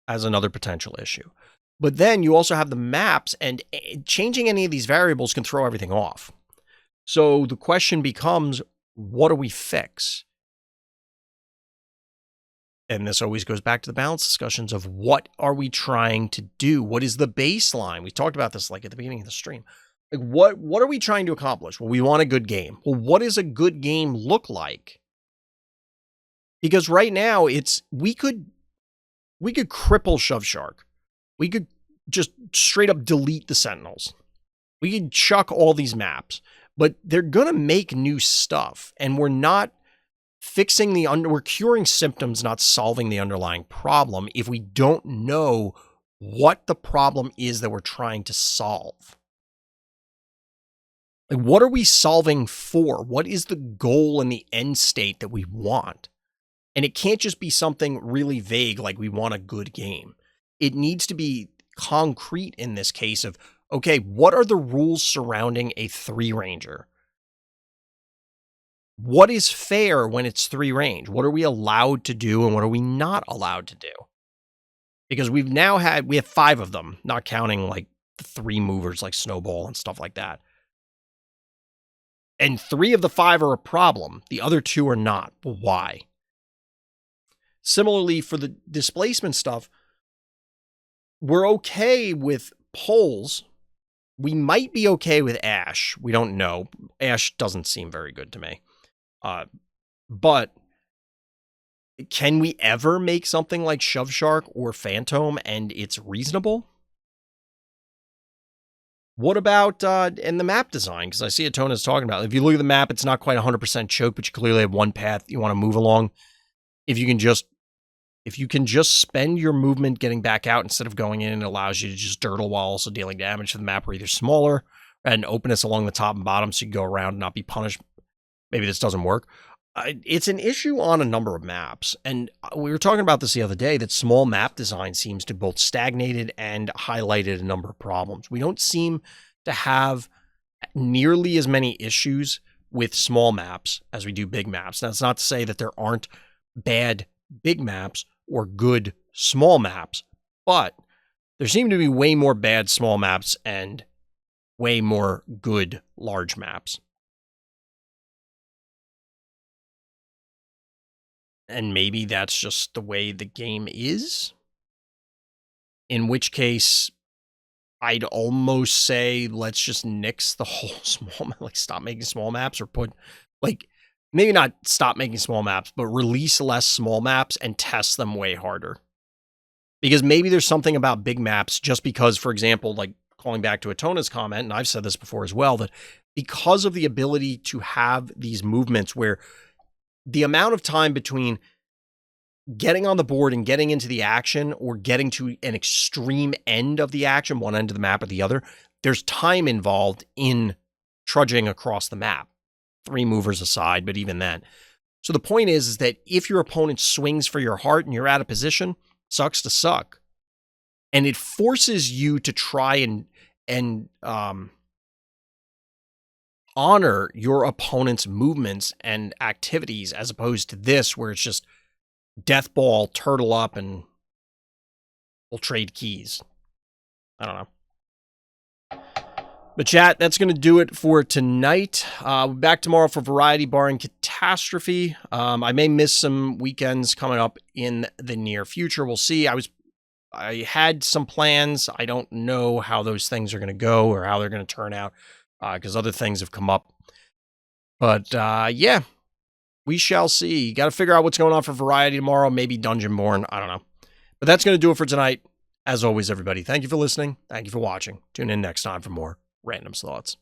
as another potential issue. But then you also have the maps, and changing any of these variables can throw everything off. So the question becomes, what do we fix? And this always goes back to the balance discussions of what are we trying to do? What is the baseline? We talked about this like at the beginning of the stream. Like, what are we trying to accomplish? Well, we want a good game. Well, what does a good game look like? Because right now we could cripple Shove Shark. We could just straight up delete the Sentinels. We could chuck all these maps, but they're going to make new stuff, and we're not fixing we're curing symptoms, not solving the underlying problem if we don't know what the problem is that we're trying to solve. Like, what are we solving for? What is the goal and the end state that we want? And it can't just be something really vague like we want a good game. It needs to be concrete in this case of, okay, what are the rules surrounding a 3-ranger? What is fair when it's 3 range? What are we allowed to do and what are we not allowed to do? Because we have 5 of them, not counting like the 3 movers like Snowball and stuff like that. And 3 of the 5 are a problem. The other 2 are not. Well, why? Similarly, for the displacement stuff, we're okay with poles. We might be okay with Ash. We don't know. Ash doesn't seem very good to me. But can we ever make something like Shove Shark or Phantom and it's reasonable? What about in the map design? Because I see Atona's talking about it. If you look at the map, it's not quite 100% choked, but you clearly have one path you want to move along. If you can just spend your movement getting back out instead of going in, it allows you to just dirtle while also dealing damage to the map, are either smaller and openness along the top and bottom so you can go around and not be punished. Maybe this doesn't work. It's an issue on a number of maps. And we were talking about this the other day, that small map design seems to both stagnated and highlighted a number of problems. We don't seem to have nearly as many issues with small maps as we do big maps. That's not to say that there aren't bad big maps or good small maps, but there seem to be way more bad small maps and way more good large maps. And maybe that's just the way the game is. In which case, I'd almost say let's just nix the whole small map, like stop making small maps, or put, like, maybe not stop making small maps, but release less small maps and test them way harder. Because maybe there's something about big maps, just because, for example, like calling back to Atona's comment, and I've said this before as well, that because of the ability to have these movements where the amount of time between getting on the board and getting into the action or getting to an extreme end of the action, one end of the map or the other, there's time involved in trudging across the map. 3 movers aside, but even then. So the point is that if your opponent swings for your heart and you're out of position, sucks to suck. And it forces you to try and honor your opponent's movements and activities, as opposed to this where it's just death ball, turtle up, and we'll trade keys. I don't know. But chat, that's going to do it for tonight. Back tomorrow for Variety barring Catastrophe. I may miss some weekends coming up in the near future. We'll see. I had some plans. I don't know how those things are going to go or how they're going to turn out because other things have come up. But yeah, we shall see. Got to figure out what's going on for Variety tomorrow. Maybe Dungeonborn. I don't know. But that's going to do it for tonight. As always, everybody, thank you for listening. Thank you for watching. Tune in next time for more Random's Thoughts.